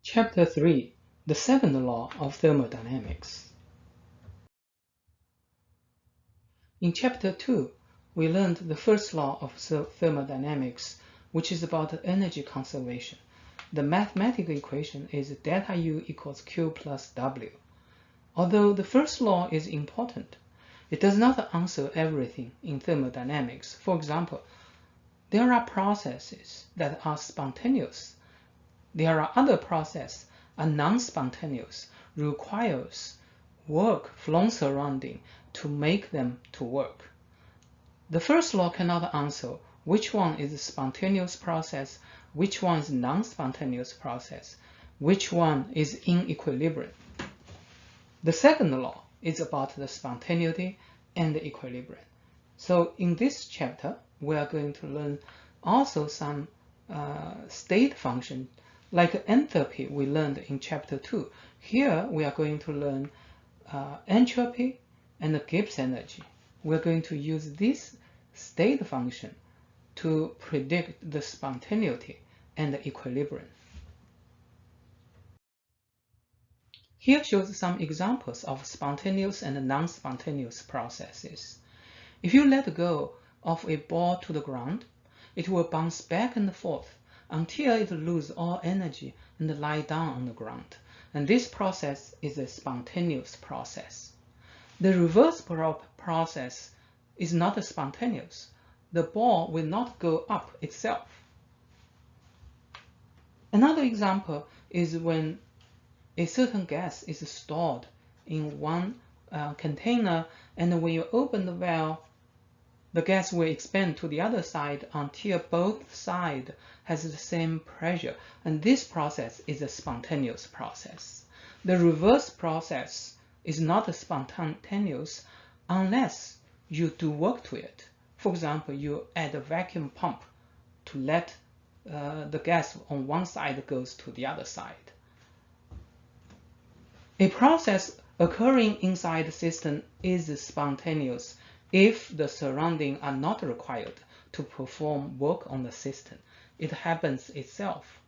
Chapter 3, the Second Law of Thermodynamics. In Chapter 2, we learned the first law of thermodynamics, which is about energy conservation. The mathematical equation is delta U equals Q plus W. Although the first law is important, it does not answer everything in thermodynamics. For example, there are processes that are spontaneous. There are other processes are non-spontaneous, requires work from surrounding to make them to work. The first law cannot answer which one is a spontaneous process, which one is non-spontaneous process, which one is in equilibrium. The second law is about the spontaneity and the equilibrium. So in this chapter, we are going to learn also some state function like entropy we learned in chapter 2. Here we are going to learn entropy and the Gibbs energy. We're going to use this state function to predict the spontaneity and the equilibrium. Here shows some examples of spontaneous and non-spontaneous processes. If you let go of a ball to the ground, it will bounce back and forth until it loses all energy and lie down on the ground. And this process is a spontaneous process. The reverse process is not spontaneous. The ball will not go up itself. Another example is when a certain gas is stored in one container, and when you open the valve, the gas will expand to the other side until both sides has the same pressure, and this process is a spontaneous process. The reverse process is not spontaneous unless you do work to it. For example, you add a vacuum pump to let the gas on one side goes to the other side. A process occurring inside the system is spontaneous if the surroundings are not required to perform work on the system. It happens itself.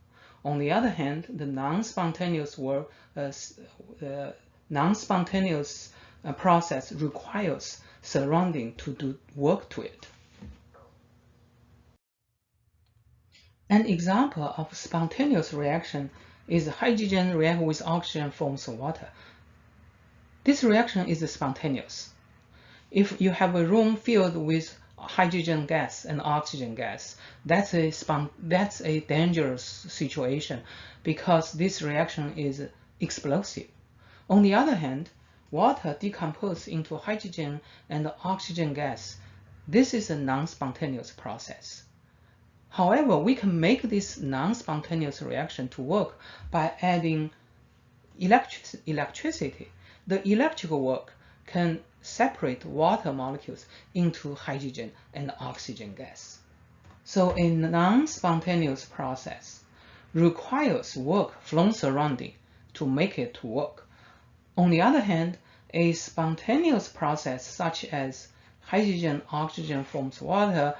On the other hand, the non-spontaneous process requires surrounding to do work to it. An example of spontaneous reaction is hydrogen react with oxygen forms water. This reaction is spontaneous. If you have a room filled with hydrogen gas and oxygen gas, that's a dangerous situation because this reaction is explosive. On the other hand, water decomposes into hydrogen and oxygen gas. This is a non-spontaneous process. However, we can make this non-spontaneous reaction to work by adding electricity. The electrical work can separate water molecules into hydrogen and oxygen gas. So a non-spontaneous process requires work from surrounding to make it to work. On the other hand, a spontaneous process such as hydrogen-oxygen forms water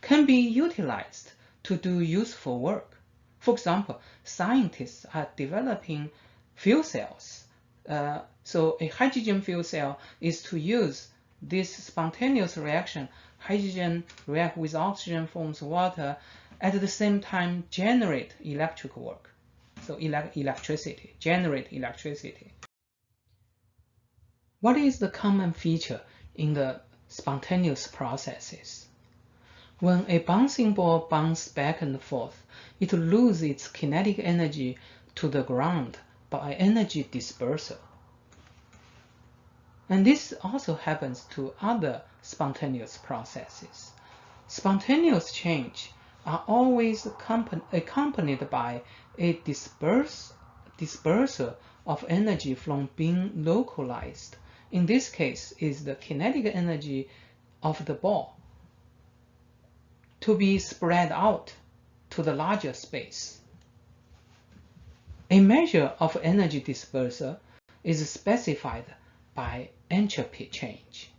can be utilized to do useful work. For example, scientists are developing fuel cells. So a hydrogen fuel cell is to use this spontaneous reaction, hydrogen react with oxygen forms water, at the same time generate electrical work. So generate electricity. What is the common feature in the spontaneous processes? When a bouncing ball bounces back and forth, it loses its kinetic energy to the ground by energy dispersal. And this also happens to other spontaneous processes. Spontaneous change are always accompanied by a dispersal of energy from being localized. In this case, is the kinetic energy of the ball to be spread out to the larger space. A measure of energy dispersal is specified by entropy change.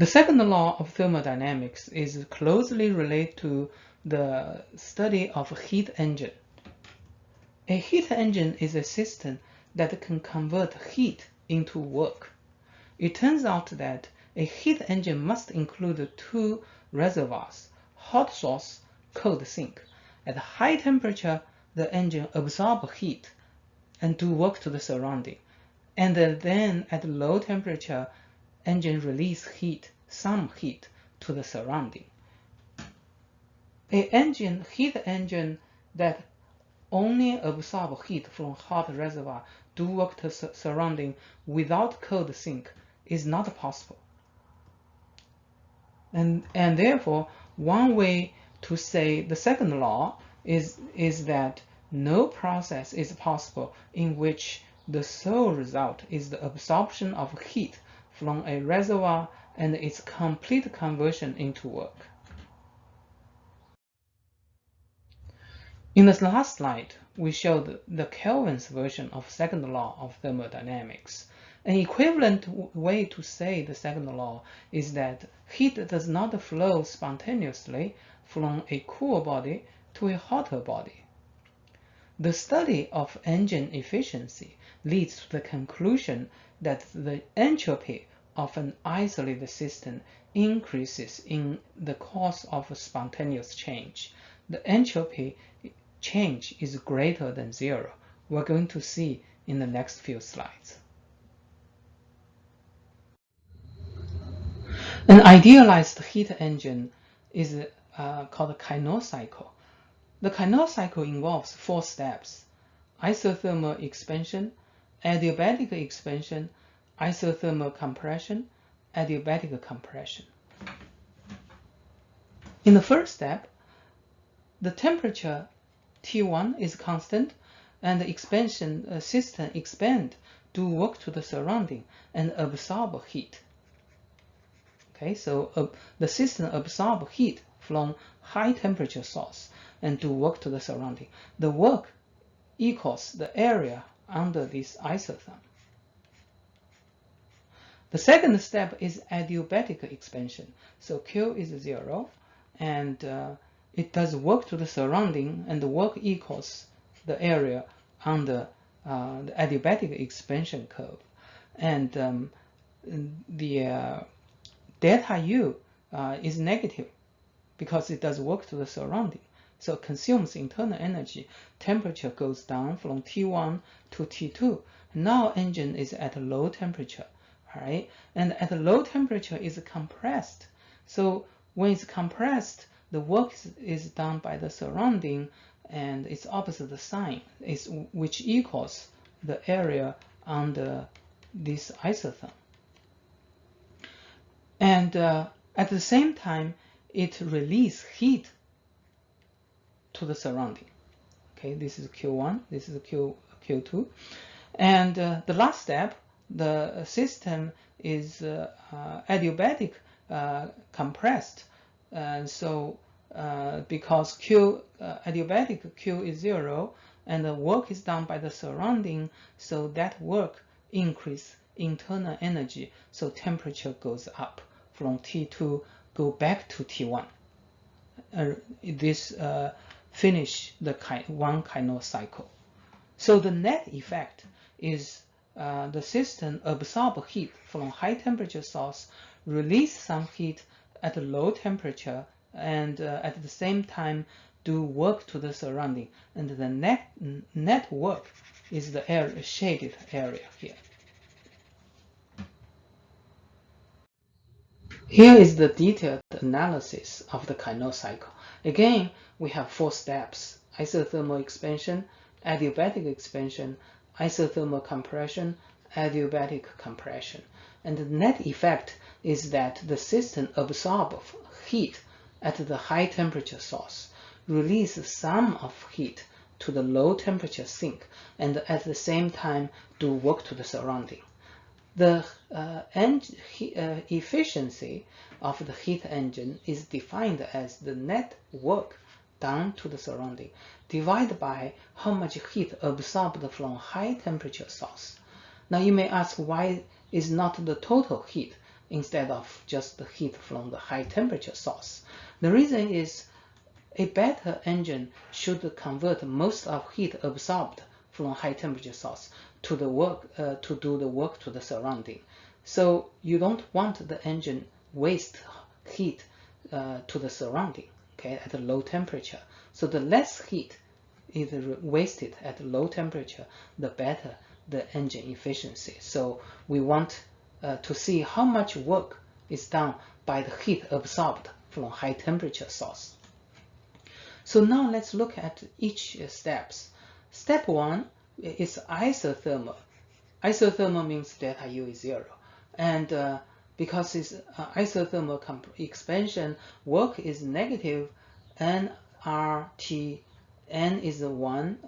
The second law of thermodynamics is closely related to the study of a heat engine. A heat engine is a system that can convert heat into work. It turns out that a heat engine must include two reservoirs, hot source, cold sink. At high temperature, the engine absorbs heat and do work to the surrounding. And then at low temperature, engine release heat, some heat, to the surrounding. A heat engine that only absorb heat from hot reservoir do work to surrounding without cold sink is not possible. And therefore, one way to say the second law is that no process is possible in which the sole result is the absorption of heat from a reservoir and its complete conversion into work. In the last slide, we showed the Kelvin's version of second law of thermodynamics. An equivalent way to say the second law is that heat does not flow spontaneously from a cool body to a hotter body. The study of engine efficiency leads to the conclusion that the entropy of an isolated system increases in the course of a spontaneous change. The entropy change is greater than zero. We're going to see in the next few slides. An idealized heat engine is called a Carnot cycle. The Carnot cycle involves 4 steps: isothermal expansion, adiabatic expansion, isothermal compression, adiabatic compression. In the first step, the temperature T1 is constant, and the expansion system expand, do work to the surrounding, and absorb heat. Okay, so the system absorb heat from high temperature source and do work to the surrounding. The work equals the area under this isotherm. The second step is adiabatic expansion. So Q is 0, and it does work to the surrounding, and the work equals the area under the adiabatic expansion curve. And the delta U is negative because it does work to the surrounding. So it consumes internal energy. Temperature goes down from T1 to T2. Now engine is at a low temperature, all right? And at a low temperature is compressed. So when it's compressed, the work is done by the surrounding, and it's opposite the sign, which equals the area under this isotherm. And at the same time, it releases heat to the surrounding. Okay, this is Q1, this is Q2. And the last step, the system is adiabatic compressed. So because adiabatic Q is 0, and the work is done by the surrounding, so that work increase internal energy, so temperature goes up from T2, go back to T1. This finish the one Carnot cycle. So the net effect is the system absorb heat from high temperature source, release some heat at a low temperature, and at the same time do work to the surrounding. And the net work is the area, shaded area here. Here is the detailed analysis of the Carnot cycle. Again, we have 4 steps: isothermal expansion, adiabatic expansion, isothermal compression, adiabatic compression. And the net effect is that the system absorbs heat at the high temperature source, releases some of heat to the low temperature sink, and at the same time do work to the surrounding. The efficiency of the heat engine is defined as the net work done to the surrounding divided by how much heat absorbed from high temperature source. Now you may ask, why is not the total heat instead of just the heat from the high temperature source? The reason is a better engine should convert most of heat absorbed from high temperature source to the work to do the work to the surrounding. So you don't want the engine waste heat to the surrounding, okay, at a low temperature. So the less heat is wasted at low temperature, the better the engine efficiency. So we want to see how much work is done by the heat absorbed from high temperature source. So now let's look at each steps. Step 1 is isothermal. Isothermal means delta U is 0. And because it's isothermal expansion, work is negative, nRT, N is 1,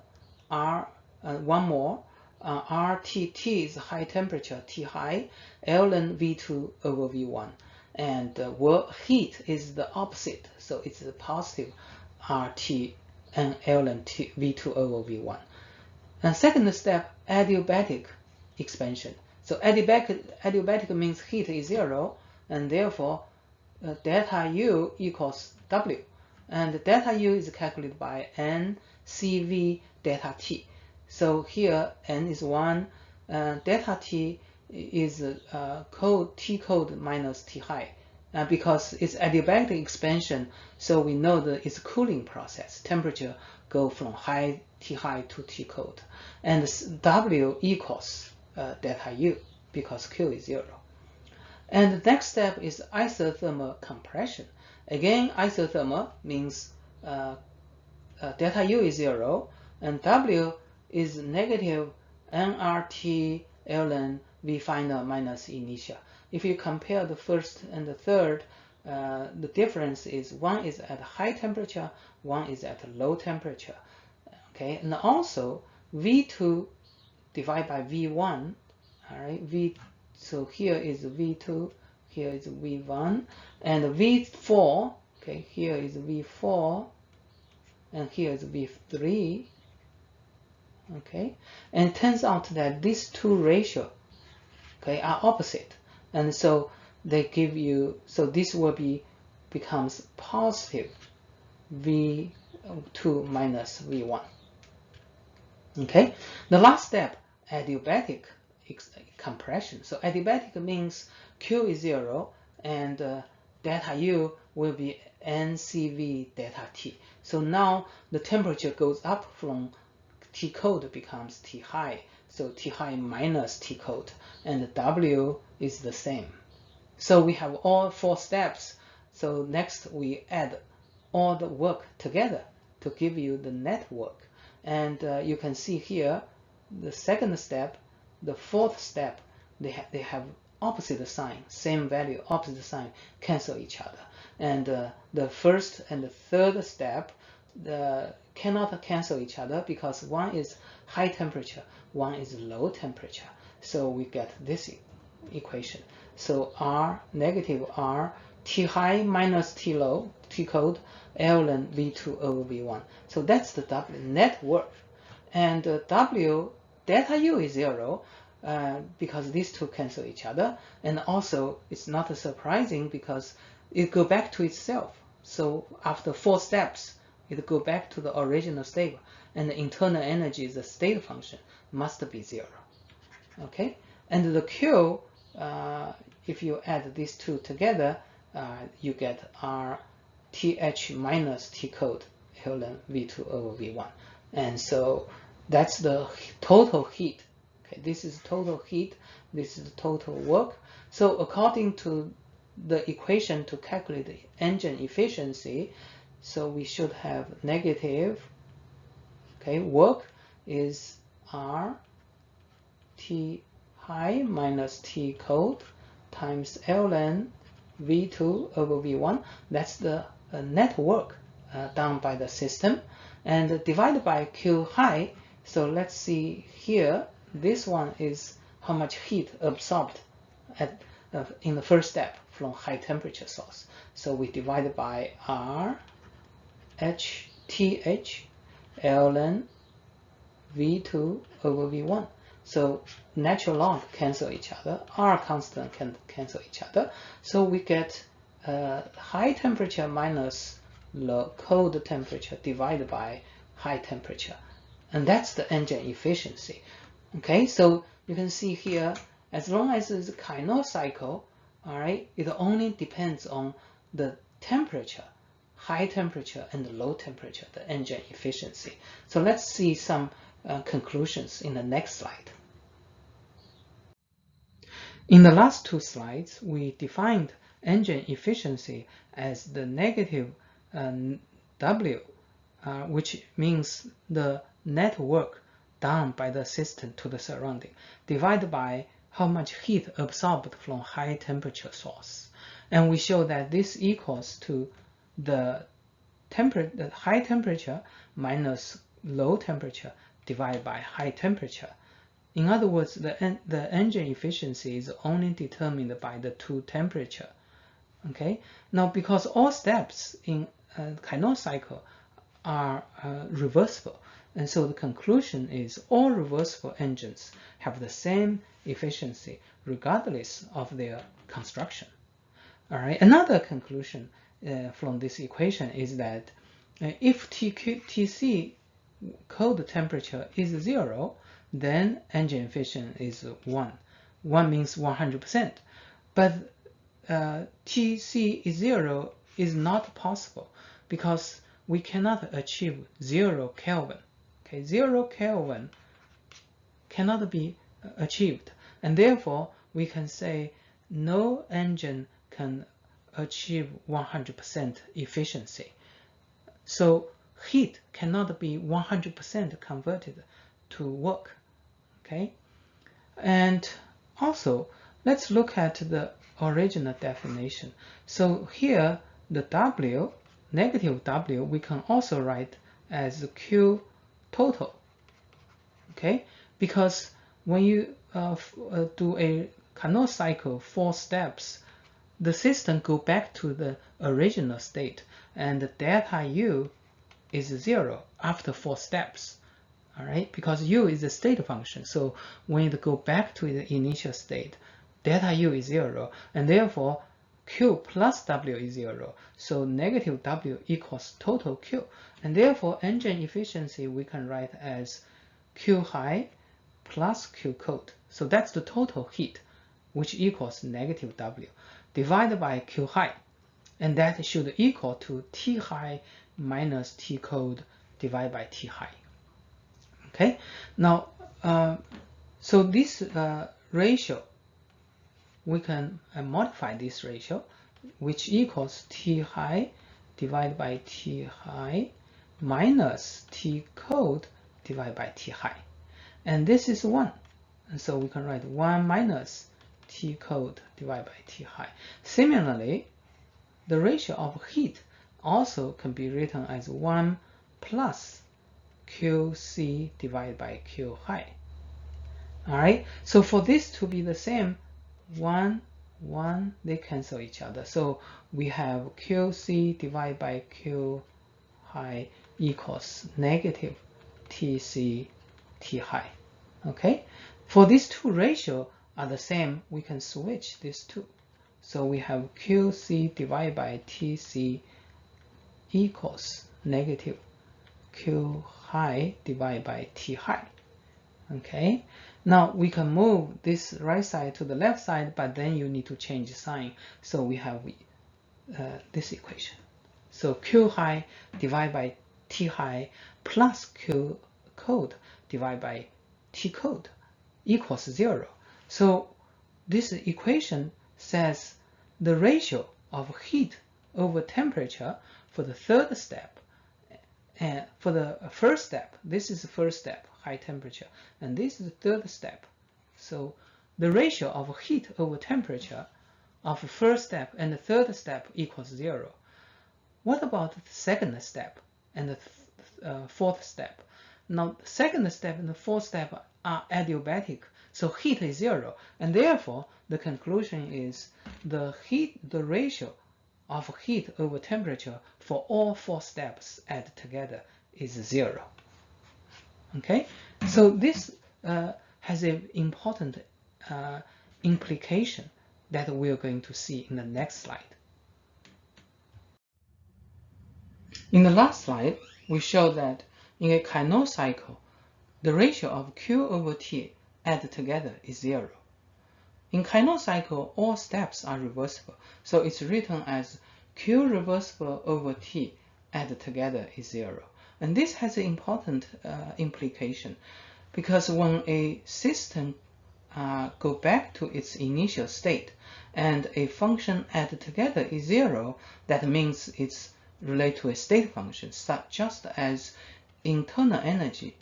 one more, RTT is high temperature, T high, ln V2 over V1. And heat is the opposite, so it's the positive RT and ln V2 over V1. And second step, adiabatic expansion. So adiabatic means heat is 0, and therefore delta U equals W. And delta U is calculated by N CV delta T. So here N is 1, delta T is T cold minus T high. Because it's adiabatic expansion, so we know that it's a cooling process. Temperature go from T high to T cold. And W equals delta U because Q is 0. And the next step is isothermal compression. Again, isothermal means delta U is 0 and W is negative nRT ln V final minus initial. If you compare the first and the third, the difference is one is at high temperature, one is at low temperature. Okay, and also V2 divided by V1. All right, so here is V2, here is V1, and V4. Okay, here is V4, and here is V3. Okay, and it turns out that these two ratios, okay, are opposite, and so they give you, so this will becomes positive V2 minus V1. Okay, the last step, adiabatic compression. So adiabatic means Q is 0 and delta U will be NCV delta T. So now the temperature goes up from T cold becomes T high. So T high minus T cold, and W is the same. So we have all 4 steps. So next we add all the work together to give you the net work. And you can see here the second step, the fourth step, they have opposite sign, same value, opposite sign, cancel each other. And the first and the third step cannot cancel each other because one is high temperature, one is low temperature. So we get this equation. So R negative R T high minus T low, T cold, ln V2 over V1. So that's the W net work. And W delta U is 0 because these two cancel each other. And also it's not surprising because it goes back to itself. So after 4 steps, it go back to the original state, and the internal energy, the state function, must be 0. Okay, and the Q, if you add these two together, you get R TH minus T cold ln V2 over V1, and so that's the total heat. Okay, this is total heat, this is total work. So according to the equation to calculate the engine efficiency, so we should have negative, okay, work is R T high minus T cold times ln V2 over V1. That's the net work done by the system, and divided by Q high. So let's see here, this one is how much heat absorbed in the first step from high temperature source. So we divide by R HTH ln V2 over V1. So natural log cancel each other, R constant can cancel each other. So we get high temperature minus cold temperature divided by high temperature. And that's the engine efficiency. Okay, so you can see here, as long as it's a Carnot cycle, all right, it only depends on the temperature, high temperature and low temperature, the engine efficiency. So let's see some conclusions in the next slide. In the last two slides, we defined engine efficiency as the negative W, which means the net work done by the system to the surrounding, divided by how much heat absorbed from high temperature source. And we show that this equals to the high temperature minus low temperature divided by high temperature. In other words, the engine efficiency is only determined by the two temperature. Okay, now because all steps in Carnot cycle are reversible, and so the conclusion is all reversible engines have the same efficiency regardless of their construction. All right, another conclusion from this equation is that if Tc cold temperature is 0, then engine efficiency is 1. 1 means 100%. But Tc is 0 is not possible because we cannot achieve 0 Kelvin. Okay, 0 Kelvin cannot be achieved, and therefore we can say no engine can achieve 100% efficiency. So heat cannot be 100% converted to work. Okay, and also let's look at the original definition. So here the W, negative W, we can also write as Q total. Okay, because when you do a Carnot cycle 4 steps, the system go back to the original state, and the delta U is 0 after 4 steps. All right, because U is a state function, so when it go back to the initial state, delta U is 0, and therefore Q plus W is 0. So negative W equals total Q, and therefore engine efficiency we can write as Q high plus Q cold. So that's the total heat, which equals negative W, divided by Q high, and that should equal to T high minus T cold divided by T high. Okay, now so this ratio, we can modify this ratio, which equals T high divided by T high minus T cold divided by T high, and this is 1, and so we can write 1 minus T cold divided by T high. Similarly, the ratio of heat also can be written as 1 plus QC divided by Q high. All right, so for this to be the same, 1, 1, they cancel each other. So we have QC divided by Q high equals negative TC T high. Okay, for these two ratios are the same, we can switch these two. So we have QC divided by TC equals negative Q high divided by T high. Okay, now we can move this right side to the left side, but then you need to change sign. So we have this equation. So Q high divided by T high plus Q cold divided by T cold equals 0. So this equation says the ratio of heat over temperature for the third step, and for the first step, this is the first step, high temperature, and this is the third step. So the ratio of heat over temperature of the first step and the third step equals 0. What about the second step and the fourth step? Now, the second step and the fourth step are adiabatic, so heat is 0, and therefore the conclusion is the ratio of heat over temperature for all 4 steps added together is 0. Okay, so this has an important implication that we are going to see in the next slide. In the last slide, we showed that in a Carnot cycle, the ratio of Q over T added together is 0. In Carnot cycle, all steps are reversible, so it's written as Q reversible over T added together is 0. And this has an important implication, because when a system go back to its initial state and a function added together is 0, that means it's related to a state function, just as internal energy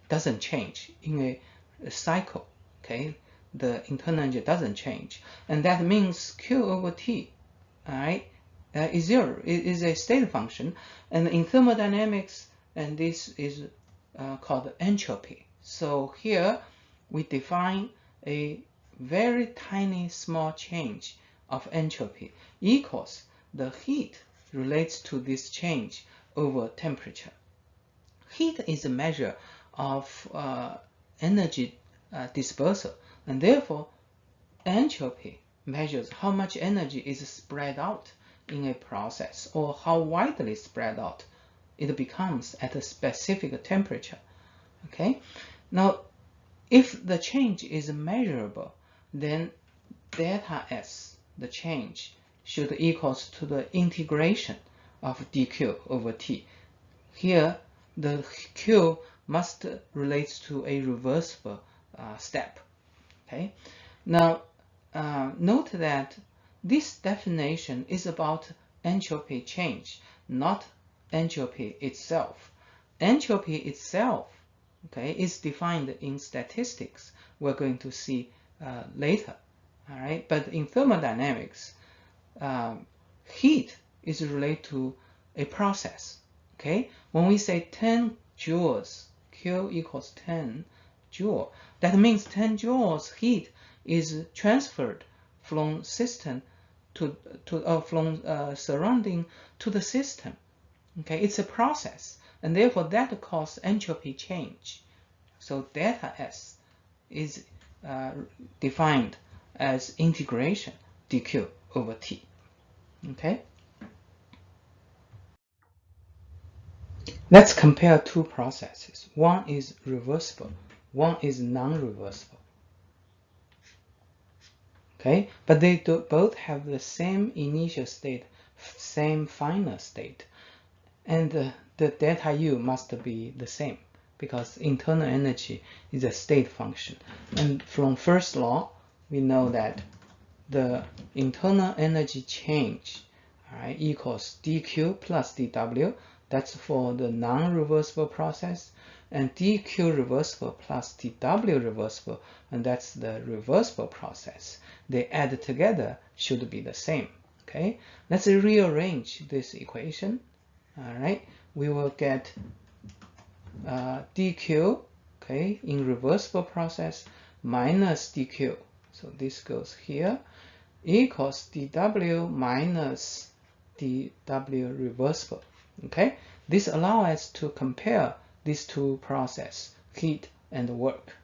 doesn't change in a cycle. Okay, the internal energy doesn't change, and that means Q over T, all right, is 0. It is a state function, and in thermodynamics, and this is called entropy. So here we define a very tiny small change of entropy equals the heat relates to this change over temperature. Heat is a measure of energy dispersal, and therefore entropy measures how much energy is spread out in a process, or how widely spread out it becomes at a specific temperature. Okay, now if the change is measurable, then delta S, the change, should equals to the integration of dq over t. Here, the q must relate to a reversible step. Okay, now note that this definition is about entropy change, not entropy itself. Entropy itself, okay, is defined in statistics. We're going to see later. All right, but in thermodynamics, heat is related to a process. Okay, when we say 10 joules, Q equals 10 joule, that means 10 joules heat is transferred from system from surrounding to the system. Okay, it's a process, and therefore that causes entropy change. So delta S is defined as integration dq over t. Okay, let's compare two processes. One is reversible, one is non-reversible. Okay, but they both have the same initial state, same final state, and the delta U must be the same, because internal energy is a state function. And from first law, we know that the internal energy change, all right, equals dq plus dw. That's for the non-reversible process, and dq reversible plus dw reversible, and that's the reversible process. They add together should be the same. Okay, let's rearrange this equation. All right, we will get dq, okay, in reversible process minus dq. So this goes here, equals dw minus dw reversible. Okay, this allows us to compare these two processes, heat and work.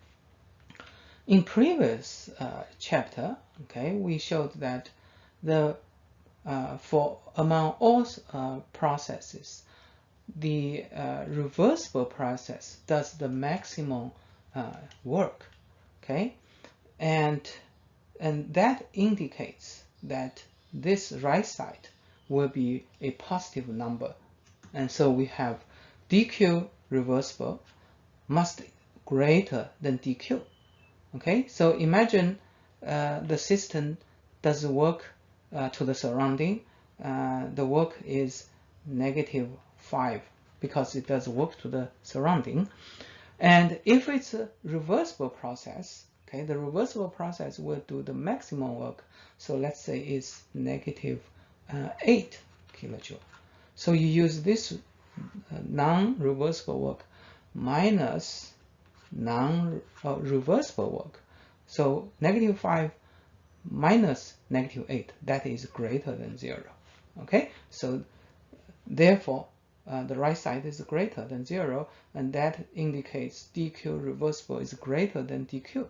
In previous chapter, okay, we showed that the for among all processes, the reversible process does the maximum work. Okay, and that indicates that this right side will be a positive number, and so we have dq reversible must greater than dq. Okay, so imagine the system does work to the surrounding. The work is -5 because it does work to the surrounding. And if it's a reversible process, okay, the reversible process will do the maximum work. So let's say it's -8 kilojoule. So you use this non-reversible work minus non-reversible work. So -5 minus -8, that is greater than 0. Okay, so therefore the right side is greater than 0, and that indicates dq reversible is greater than dq.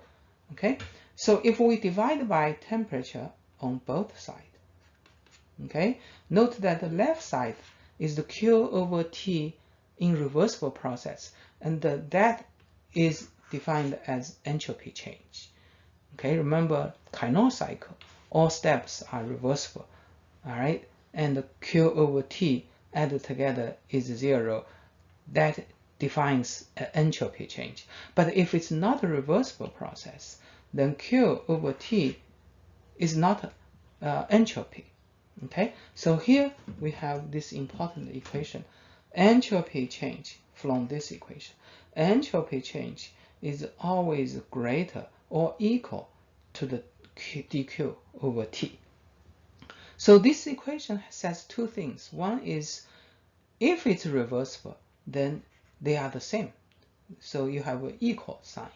Okay, so if we divide by temperature on both sides, okay, note that the left side is the Q over T in reversible process, and that is defined as entropy change. Okay, remember Carnot cycle, all steps are reversible, all right, and the Q over T added together is 0. That defines an entropy change. But if it's not a reversible process, then Q over T is not entropy. Okay, so here we have this important equation. Entropy change from this equation. Entropy change is always greater or equal to the dq over T. So this equation says two things. One is if it's reversible, then they are the same. So you have an equal sign.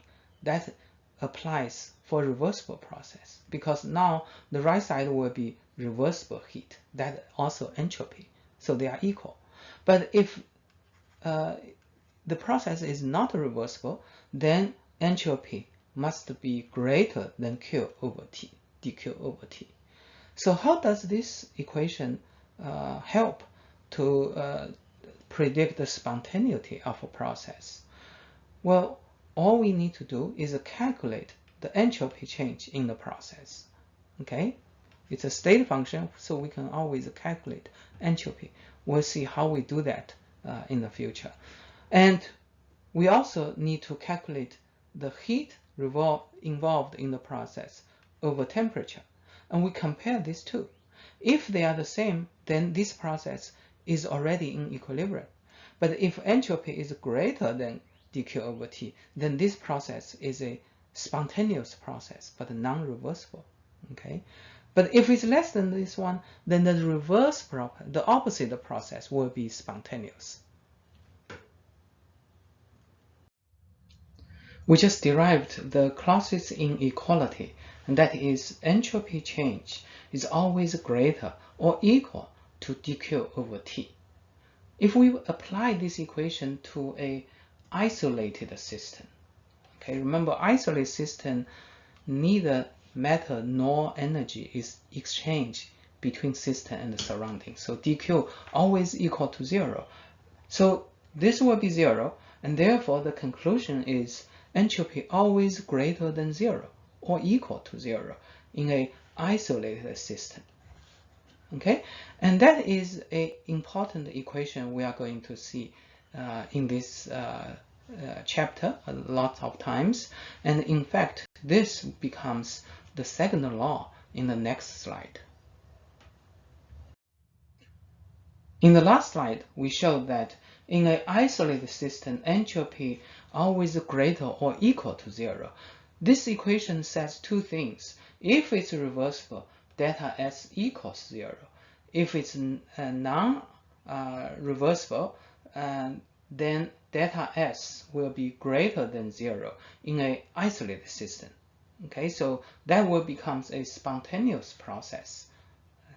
That applies for reversible process, because now the right side will be reversible heat. That also entropy. So they are equal. But if the process is not reversible, then entropy must be greater than Q over T, dq over T. So how does this equation help to predict the spontaneity of a process? Well, all we need to do is calculate the entropy change in the process. Okay, it's a state function, so we can always calculate entropy. We'll see how we do that in the future. And we also need to calculate the heat involved in the process over temperature. And we compare these two. If they are the same, then this process is already in equilibrium. But if entropy is greater than dq over T, then this process is a spontaneous process, but non-reversible. Okay, but if it's less than this one, then the opposite process will be spontaneous. We just derived the Clausius inequality, and that is entropy change is always greater or equal to dq over T. If we apply this equation to a isolated system, okay, remember isolated system, neither matter nor energy is exchanged between system and the surrounding. So dq always equal to 0. So this will be 0, and therefore the conclusion is entropy always greater than 0 or equal to 0 in an isolated system. Okay, and that is an important equation we are going to see in this chapter a lot of times. And in fact, this becomes the second law in the next slide. In the last slide, we showed that in an isolated system, entropy always greater or equal to 0. This equation says two things. If it's reversible, delta S equals 0. If it's non-reversible, then delta S will be greater than 0 in an isolated system. Okay, so that will become a spontaneous process.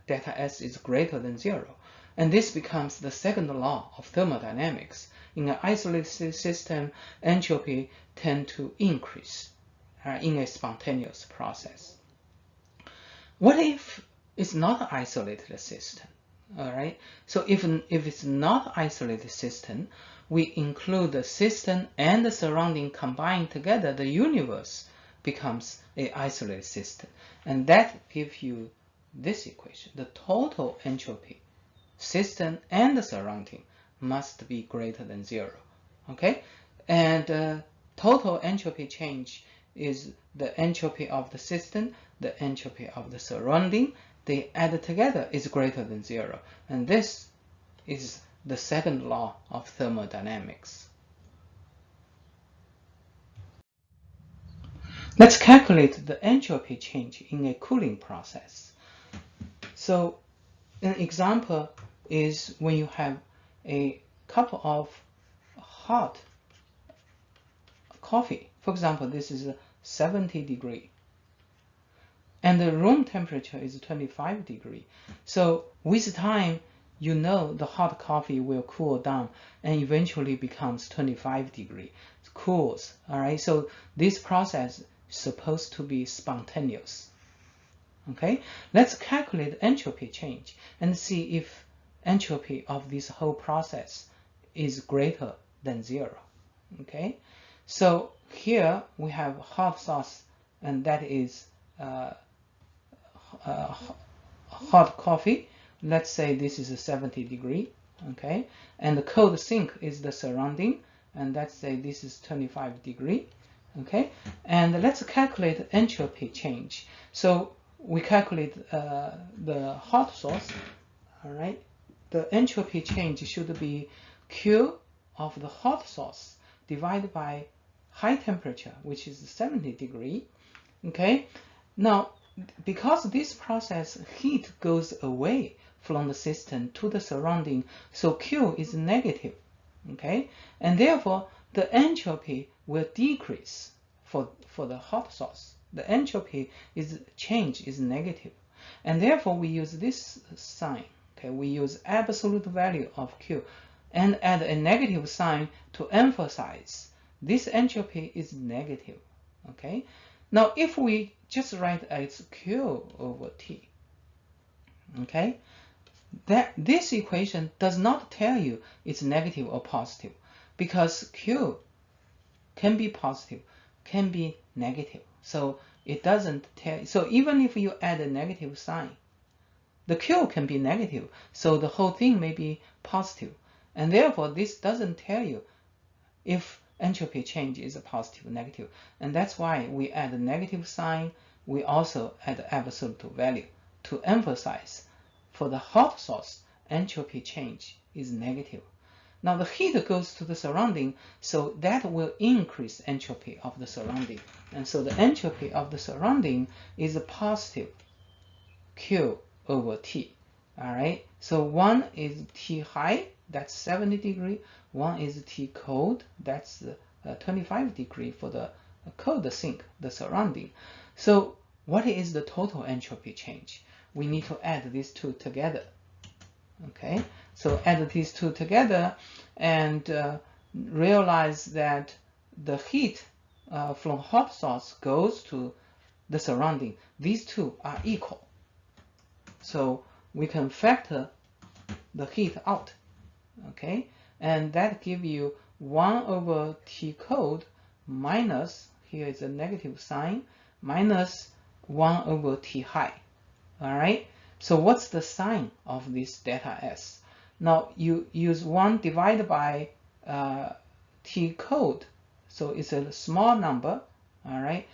Delta S is greater than 0. And this becomes the second law of thermodynamics. In an isolated system, entropy tends to increase in a spontaneous process. What if it's not an isolated system? All right. So if it's not an isolated system, we include the system and the surrounding combined together, the universe becomes an isolated system. And that gives you this equation. The total entropy, system and the surrounding, must be greater than 0. Okay? And total entropy change is the entropy of the system, the entropy of the surrounding. They added together is greater than 0. And this is the second law of thermodynamics. Let's calculate the entropy change in a cooling process. So an example is when you have a cup of hot coffee. For example, this is 70 degrees. And the room temperature is 25 degrees. So with time, you know the hot coffee will cool down and eventually becomes 25 degrees. It cools, all right? So this process is supposed to be spontaneous. Okay, let's calculate entropy change and see if entropy of this whole process is greater than 0. Okay, so here we have hot source, and that is hot coffee. Let's say this is a 70 degree. Okay, and the cold sink is the surrounding, and let's say this is 25 degree. Okay, and let's calculate entropy change. So we calculate the hot source. All right, the entropy change should be Q of the hot source divided by high temperature, which is 70 degree. Okay, now because this process heat goes away from the system to the surrounding, so Q is negative. Okay, and therefore the entropy will decrease for the hot source. The entropy change is negative, and therefore we use this sign. Okay, we use absolute value of Q and add a negative sign to emphasize this entropy is negative. Okay, now if we just write as Q over T, okay, that this equation does not tell you it's negative or positive, because Q can be positive, can be negative. So it doesn't tell. So even if you add a negative sign, the Q can be negative, so the whole thing may be positive, and therefore this doesn't tell you if entropy change is a positive or negative. And that's why we add a negative sign. We also add absolute value to emphasize for the hot source entropy change is negative. Now the heat goes to the surrounding, so that will increase entropy of the surrounding, and so the entropy of the surrounding is a positive Q over T. All right, so one is T high, that's 70 degree. One is T cold, that's 25 degree for the cold sink, the surrounding. So what is the total entropy change? We need to add these two together. Okay, so add these two together and realize that the heat from hot source goes to the surrounding. These two are equal. So we can factor the heat out. Okay, and that gives you 1 over T cold minus, here is a negative sign, minus 1 over T high. All right, so what's the sign of this delta S? Now you use 1 divided by T cold, so it's a small number. All right,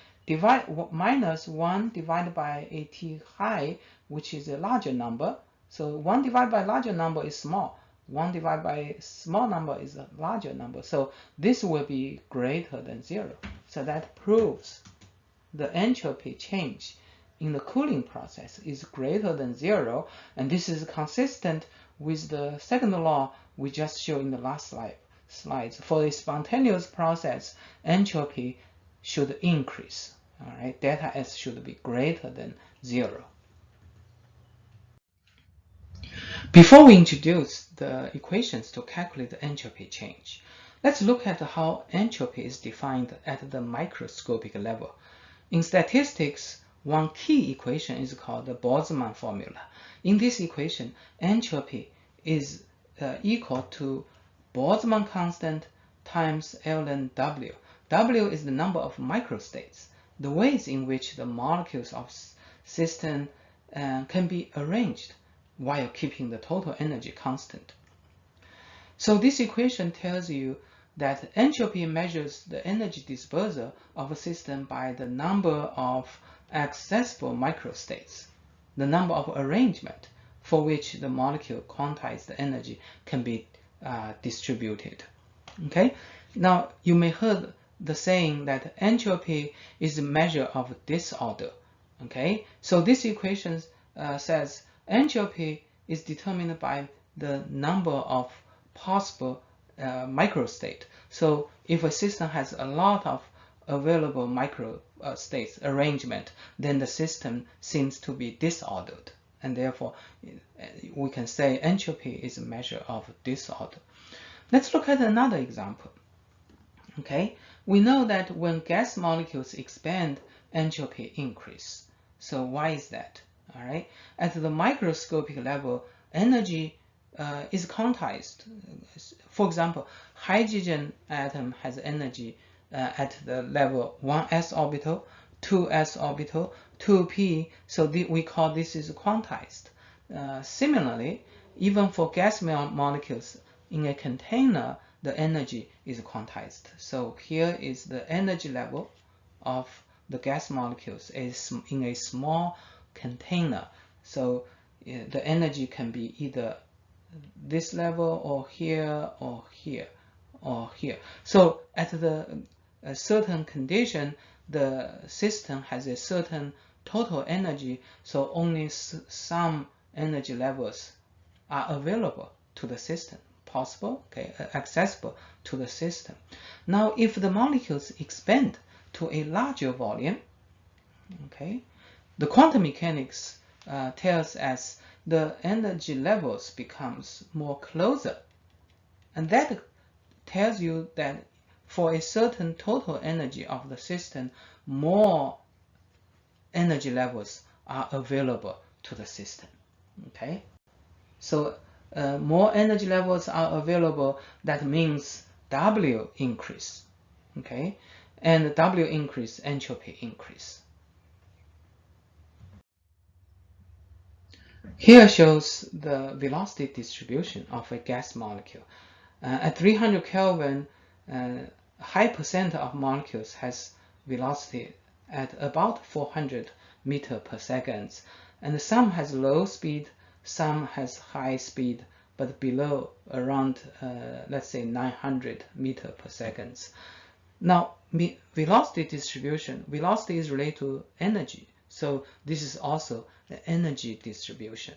minus 1 divided by a T high, which is a larger number. So 1 divided by larger number is small. 1 divided by small number is a larger number. So this will be greater than 0. So that proves the entropy change in the cooling process is greater than 0. And this is consistent with the second law we just showed in the last slides. For a spontaneous process, entropy should increase. All right, delta S should be greater than 0. Before we introduce the equations to calculate the entropy change, let's look at how entropy is defined at the microscopic level. In statistics, one key equation is called the Boltzmann formula. In this equation, entropy is equal to Boltzmann constant times ln W. W is the number of microstates, the ways in which the molecules of system can be arranged while keeping the total energy constant. So this equation tells you that entropy measures the energy dispersal of a system by the number of accessible microstates, the number of arrangement for which the molecule quantized energy can be distributed. Okay, now you may heard the saying that entropy is a measure of disorder. Okay, so this equation says entropy is determined by the number of possible microstate. So if a system has a lot of available microstates arrangement, then the system seems to be disordered, and therefore we can say entropy is a measure of disorder. Let's look at another example. Okay, we know that when gas molecules expand, entropy increase. So why is that? All right, at the microscopic level, energy is quantized. For example, hydrogen atom has energy at the level 1s orbital, 2s orbital, 2p, so we call this is quantized. Similarly, even for gas molecules in a container, the energy is quantized. So here is the energy level of the gas molecules is in a small container. So the energy can be either this level or here or here or here. So at a certain condition, the system has a certain total energy, so only some energy levels are available to the system, possible, okay, accessible to the system. Now, if the molecules expand to a larger volume, okay, the quantum mechanics tells us the energy levels becomes more closer, and that tells you that for a certain total energy of the system, more energy levels are available to the system. Okay, so more energy levels are available, that means W increase. Okay, and W increase, entropy increase. Here shows the velocity distribution of a gas molecule. At 300 Kelvin, high percent of molecules has velocity at about 400 meter per second, and some has low speed, some has high speed, but below around let's say 900 meter per second. Now, velocity distribution, velocity is related to energy, so this is also the energy distribution.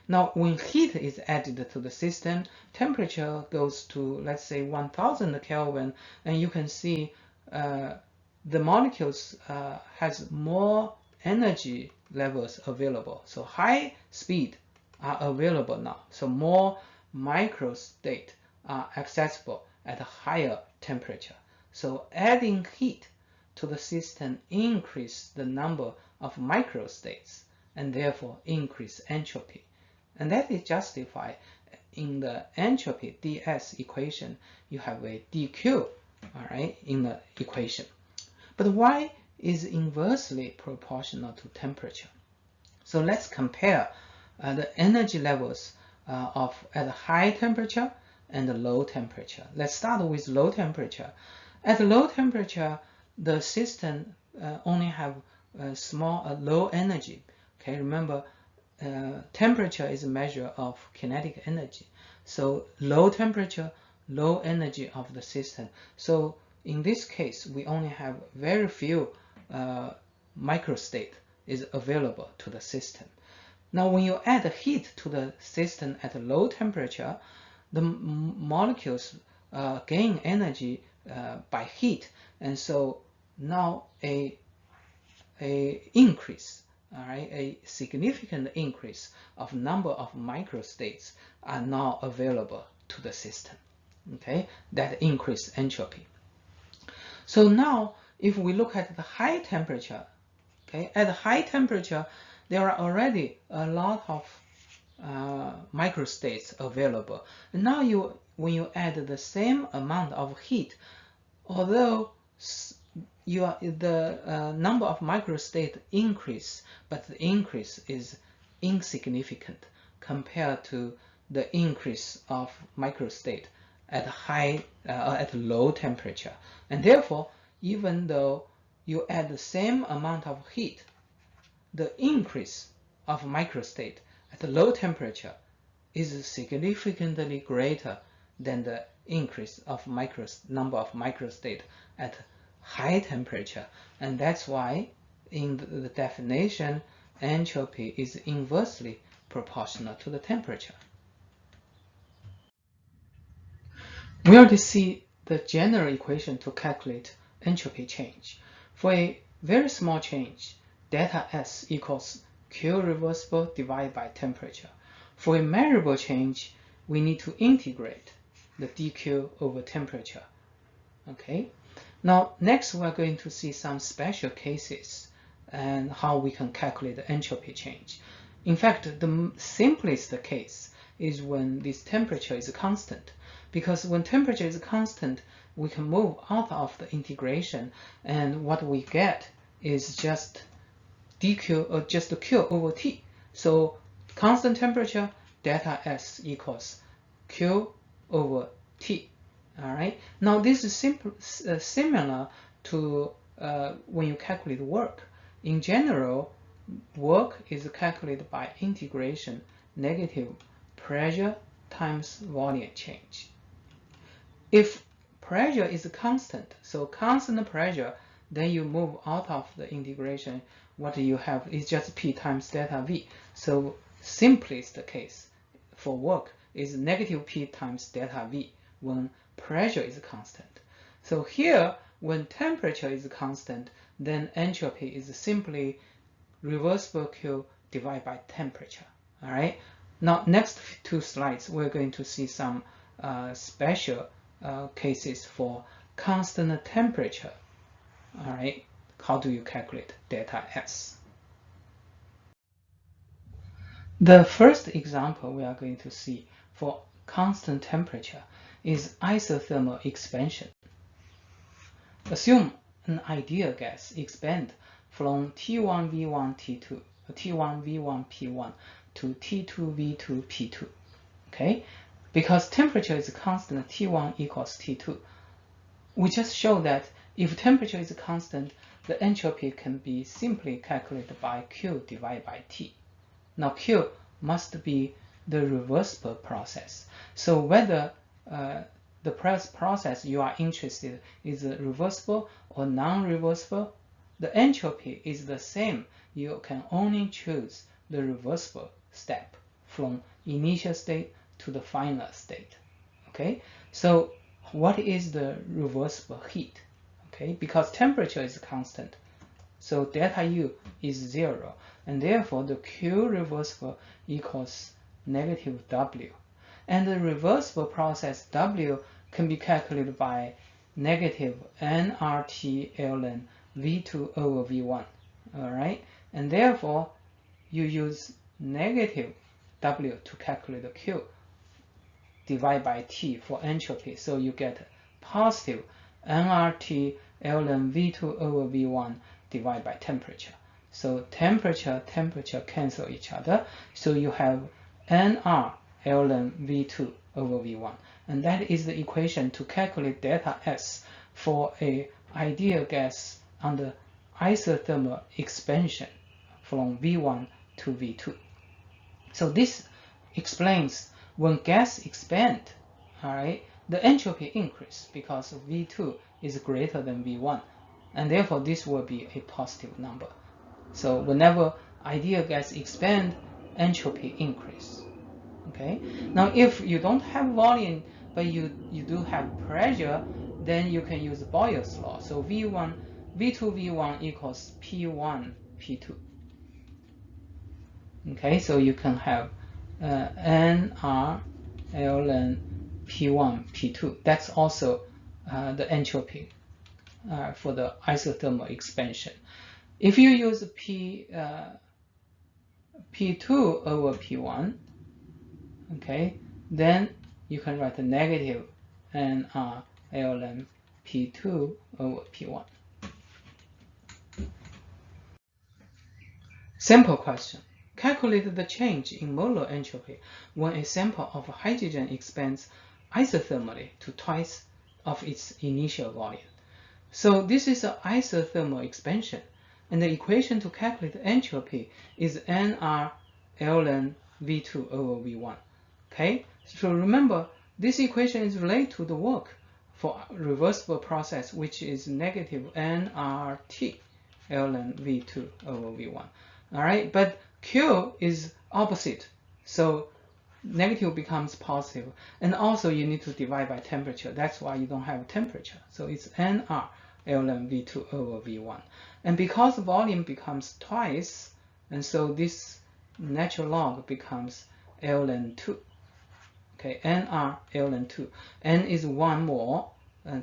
Now, when heat is added to the system, temperature goes to, let's say, 1000 Kelvin, and you can see the molecules has more energy levels available. So high speed are available now. So more microstate are accessible at a higher temperature. So adding heat to the system increase the number of microstates and therefore increase entropy. And that is justified in the entropy ds equation. You have a dq, all right, in the equation. But y is inversely proportional to temperature. So let's compare the energy levels at high temperature and low temperature. Let's start with low temperature. At low temperature, the system only have low energy. Okay, remember, temperature is a measure of kinetic energy. So low temperature, low energy of the system. So in this case, we only have very few microstate is available to the system. Now, when you add heat to the system at a low temperature, the molecules gain energy by heat, and so now a increase, all right, a significant increase of number of microstates are now available to the system. Okay, that increase entropy. So now, if we look at the high temperature, okay, at high temperature, there are already a lot of microstates available. And now when you add the same amount of heat, although the number of microstates increase, but the increase is insignificant compared to the increase of microstate at at low temperature. And therefore, even though you add the same amount of heat, the increase of microstate at low temperature is significantly greater than the increase of number of microstate at high temperature. And that's why in the definition, entropy is inversely proportional to the temperature. We already see the general equation to calculate entropy change. For a very small change, delta S equals Q reversible divided by temperature. For a measurable change, we need to integrate the dq over temperature. Okay. Now, next we're going to see some special cases and how we can calculate the entropy change. In fact, the simplest case is when this temperature is constant. Because when temperature is constant, we can move out of the integration, and what we get is just dq, or just q over t. So constant temperature, delta S equals q over t. All right. Now this is similar to when you calculate work. In general, work is calculated by integration negative pressure times volume change. If pressure is constant, so constant pressure, then you move out of the integration. What you have is just P times delta V. So simplest case for work is negative P times delta V when pressure is constant. So here, when temperature is constant, then entropy is simply reversible Q divided by temperature. All right. Now, next 2 slides, we're going to see some special cases for constant temperature. All right. How do you calculate delta S? The first example we are going to see for constant temperature is isothermal expansion. Assume an ideal gas expand from T1 V1 T2, T1 V1 P1 to T2 V2 P2. Okay, because temperature is constant, T1 equals T2. We just show that if temperature is constant, the entropy can be simply calculated by Q divided by T. Now Q must be the reversible process. So whether the process you are interested in is reversible or non-reversible, the entropy is the same. You can only choose the reversible step from initial state to the final state. Okay, so what is the reversible heat? Okay, because temperature is constant, so delta U is 0, and therefore the Q reversible equals negative W. And the reversible process W can be calculated by negative nRT ln V2 over V1. All right, and therefore you use negative W to calculate the Q divided by T for entropy. So you get positive nRT ln V2 over V1 divided by temperature. So temperature cancel each other. So you have nR ln V2 over V1. And that is the equation to calculate delta S for a ideal gas under isothermal expansion from V1 to V2. So this explains when gas expand, all right, the entropy increase because V2 is greater than V1, and therefore this will be a positive number. So whenever ideal gas expand, entropy increase. Okay. Now if you don't have volume but you do have pressure, then you can use Boyle's law. So V2 V1 equals P1 P2. Okay, so you can have nR ln P1 P2. That's also the entropy for the isothermal expansion. If you use P2 over P1, okay, then you can write a negative nR ln P2 over P1. Sample question. Calculate the change in molar entropy when a sample of hydrogen expands isothermally to twice of its initial volume. So this is an isothermal expansion, and the equation to calculate the entropy is nR ln V2 over V1. Okay, so remember this equation is related to the work for reversible process, which is negative nRT ln V2 over V1. All right, but Q is opposite, so negative becomes positive, and also you need to divide by temperature. That's why you don't have temperature. So it's nR ln V2 over V1, and because volume becomes twice, and so this natural log becomes ln 2. Okay, nR ln 2. N is 1 mole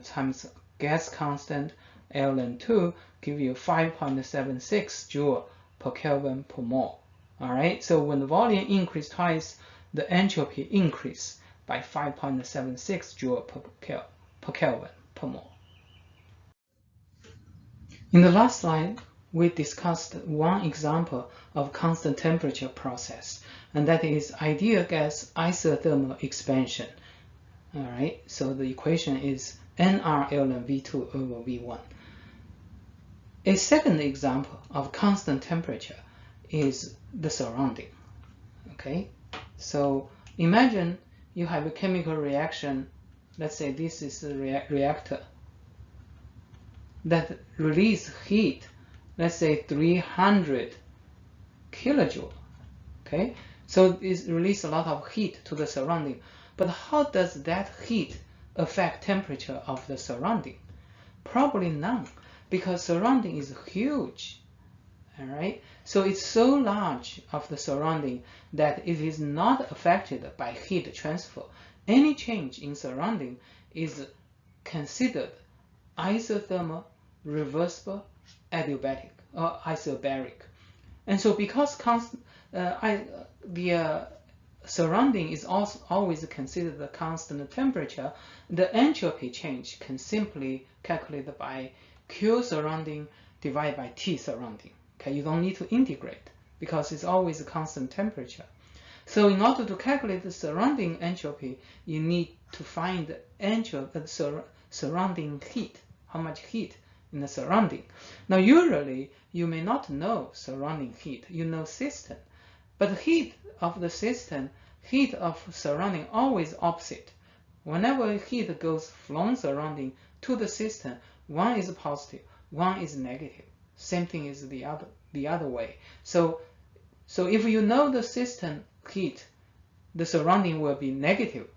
times gas constant ln 2 give you 5.76 joule per Kelvin per mole. All right, so when the volume increases twice, the entropy increase by 5.76 joule per Kelvin per mole. In the last slide, we discussed one example of constant temperature process, and that is ideal gas isothermal expansion. All right, so the equation is nR ln V2 over V1. A second example of constant temperature is the surrounding. Okay, so imagine you have a chemical reaction. Let's say this is a reactor that release heat, let's say 300 kilojoule. Okay, so it releases a lot of heat to the surrounding. But how does that heat affect temperature of the surrounding? Probably none, because surrounding is huge. All right, so it's so large of the surrounding that it is not affected by heat transfer. Any change in surrounding is considered isothermal, reversible, adiabatic, or isobaric. And so because the surrounding is also always considered a constant temperature, the entropy change can simply calculate by Q surrounding divided by T surrounding. Okay, you don't need to integrate because it's always a constant temperature. So in order to calculate the surrounding entropy, you need to find the surrounding heat, how much heat in the surrounding. Now usually you may not know surrounding heat, you know system, but heat of the system, heat of surrounding always opposite. Whenever heat goes from surrounding to the system, one is positive, one is negative. Same thing is the other way. So if you know the system heat, the surrounding will be negative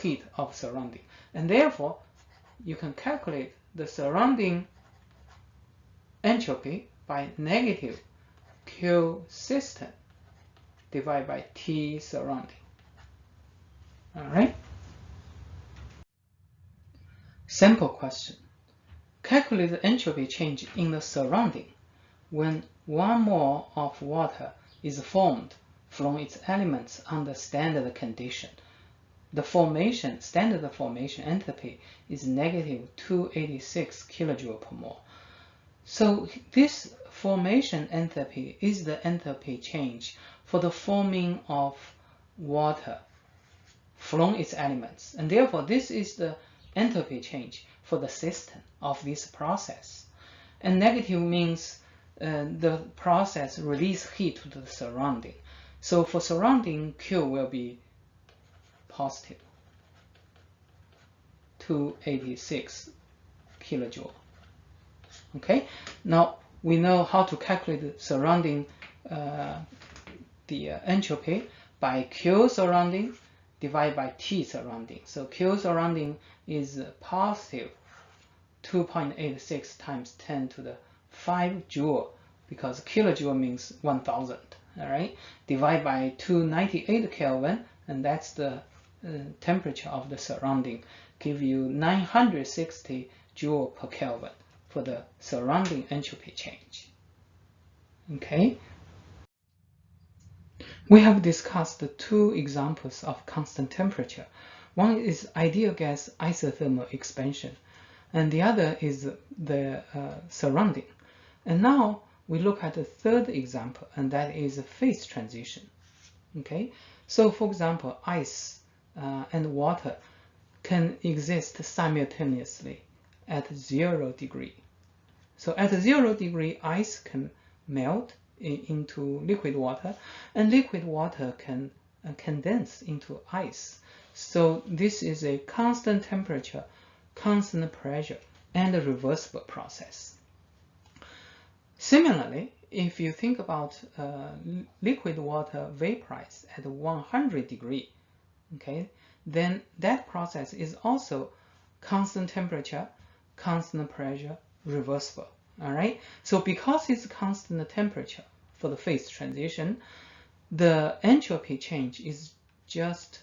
heat of surrounding, and therefore you can calculate the surrounding entropy by negative Q system divided by T surrounding. All right. Sample question. Calculate the entropy change in the surrounding when 1 mole of water is formed from its elements under standard condition. The standard formation entropy is negative 286 kilojoule per mole. So this formation entropy is the entropy change for the forming of water from its elements, and therefore this is the entropy change for the system of this process. And negative means the process release heat to the surrounding. So for surrounding, Q will be positive 286 kilojoule. Okay, now we know how to calculate the surrounding the entropy by Q surrounding divided by T surrounding. So Q surrounding is positive 2.86 times 10 to the 5 joule, because kilojoule means 1000. All right, divided by 298 Kelvin, and that's the temperature of the surrounding, give you 960 joule per Kelvin for the surrounding entropy change. Okay, we have discussed the 2 examples of constant temperature. One is ideal gas isothermal expansion, and the other is the surrounding. And now we look at the third example, and that is a phase transition. Okay, so for example, ice and water can exist simultaneously at 0 degree. So at 0 degree, ice can melt into liquid water, and liquid water can condense into ice. So this is a constant temperature, constant pressure, and a reversible process. Similarly, if you think about liquid water vaporized at 100 degree, okay, then that process is also constant temperature, constant pressure, reversible. All right, so because it's constant temperature for the phase transition, the entropy change is just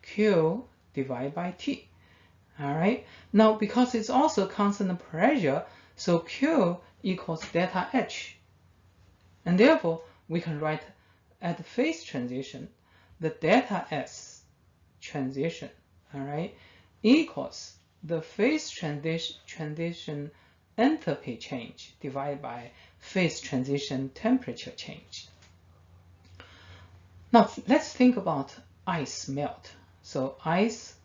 Q divided by T. All right, now because it's also constant pressure, so Q equals delta H, and therefore we can write at phase transition the delta S transition, all right, equals the phase transition enthalpy change divided by phase transition temperature change. Now let's think about ice melt. So ice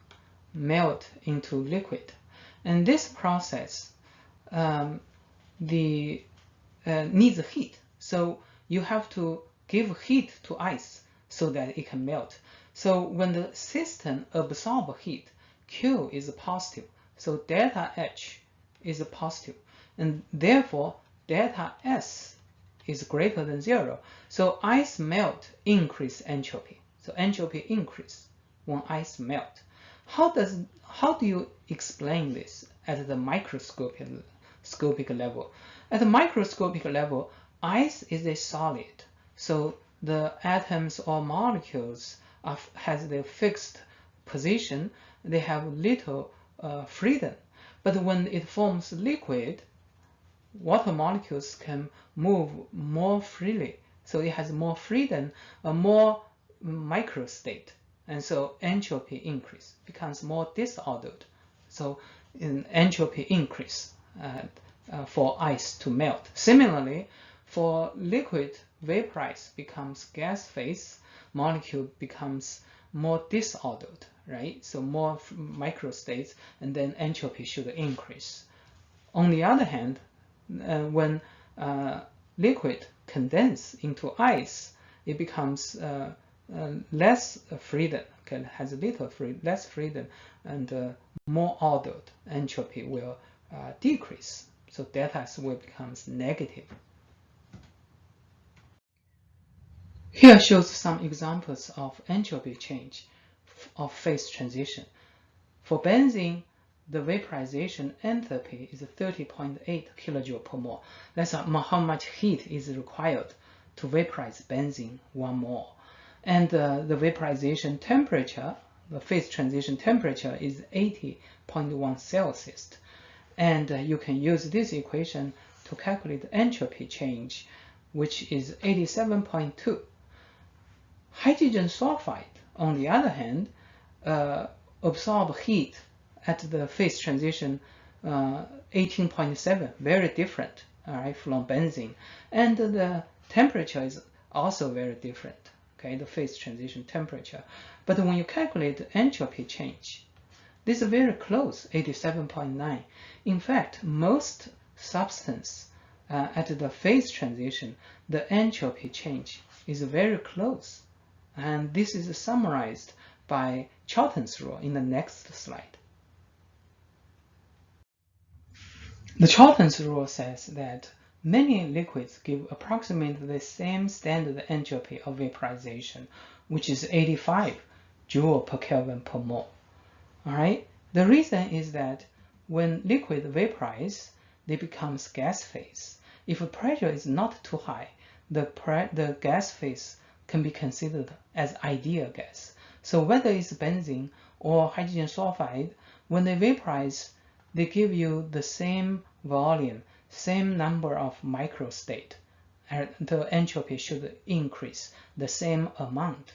melt into liquid, and this process needs heat. So you have to give heat to ice so that it can melt. So when the system absorbs heat, Q is positive. So delta H is positive, and therefore delta S is greater than 0. So ice melt increase entropy. So entropy increase when ice melt. How do you explain this at the microscopic level? At the microscopic level, ice is a solid, so the atoms or molecules has their fixed position. They have little freedom. But when it forms liquid, water molecules can move more freely, so it has more freedom, a more microstate, and so entropy increase, becomes more disordered. So in entropy increase for ice to melt. Similarly, for liquid, vaporized becomes gas phase, molecule becomes more disordered, right? So more microstates, and then entropy should increase. On the other hand, when liquid condense into ice, it becomes less freedom, okay, has less freedom, and more ordered. Entropy will decrease, so delta S will becomes negative. Here shows some examples of entropy change of phase transition. For benzene, the vaporization enthalpy is 30.8 kJ per mole. That's how much heat is required to vaporize benzene 1 mole. And the vaporization temperature, the phase transition temperature, is 80.1 Celsius. And you can use this equation to calculate the entropy change, which is 87.2. Hydrogen sulfide, on the other hand, absorb heat at the phase transition 18.7, very different, all right, from benzene. And the temperature is also very different, okay, the phase transition temperature. But when you calculate the entropy change, this is very close, 87.9. In fact, most substance at the phase transition, the entropy change is very close. And this is summarized by Trouton's rule in the next slide. The Trouton's rule says that many liquids give approximately the same standard entropy of vaporization, which is 85 joule per Kelvin per mole. All right. The reason is that when liquid vaporize, they become gas phase. If the pressure is not too high, the gas phase can be considered as ideal gas. So whether it's benzene or hydrogen sulfide, when they vaporize, they give you the same volume, same number of microstate, and the entropy should increase the same amount,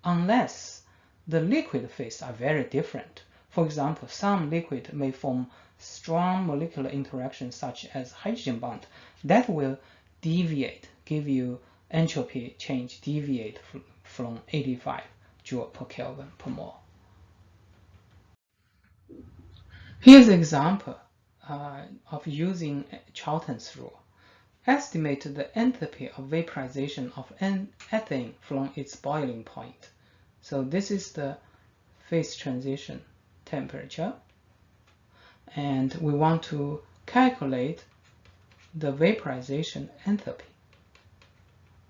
unless the liquid phase are very different. For example, some liquid may form strong molecular interactions such as hydrogen bond that will deviate, give you entropy change deviate from 85 joule per Kelvin per mole. Here's an example of using Trouton's rule. Estimate the enthalpy of vaporization of ethane from its boiling point. So this is the phase transition temperature, and we want to calculate the vaporization enthalpy.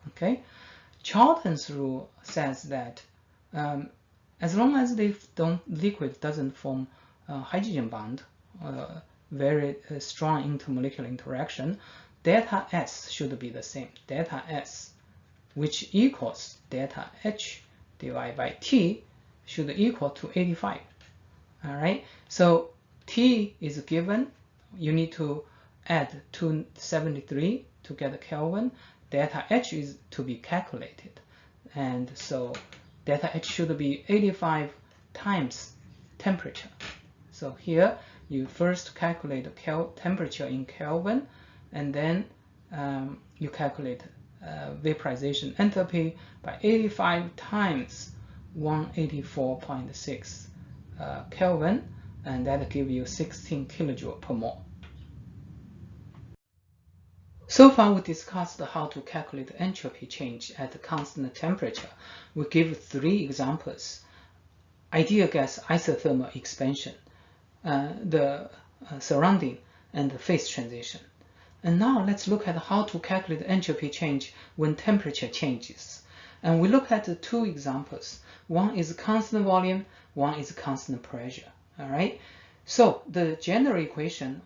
Okay, Trouton's rule says that as long as liquid doesn't form hydrogen bond, very strong intermolecular interaction, delta S should be the same. Delta S, which equals delta H divided by T, should equal to 85. All right, so T is given. You need to add 273 to get a Kelvin. Delta H is to be calculated, and so delta H should be 85 times temperature. So here you first calculate temperature in Kelvin, and then you calculate vaporization entropy by 85 times 184.6 Kelvin, and that gives you 16 kilojoule per mole. So far we discussed how to calculate entropy change at constant temperature. We give 3 examples: ideal gas isothermal expansion, the surrounding, and the phase transition. And now let's look at how to calculate entropy change when temperature changes. And we look at 2 examples. One is constant volume, one is constant pressure. All right. So the general equation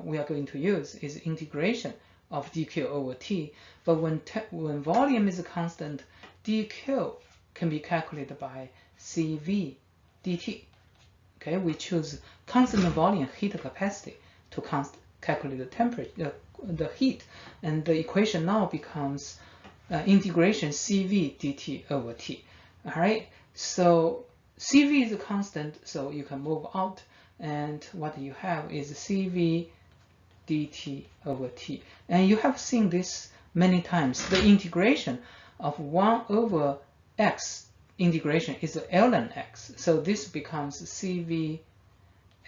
we are going to use is integration of dq over t. But when volume is constant, dq can be calculated by cv dt. Okay, we choose constant volume heat capacity to calculate the temperature, the heat, and the equation now becomes integration cv dt over t. All right, so cv is a constant, so you can move out, and what you have is cv dt over t. And you have seen this many times. The integration of 1 over x integration is ln x, so this becomes cv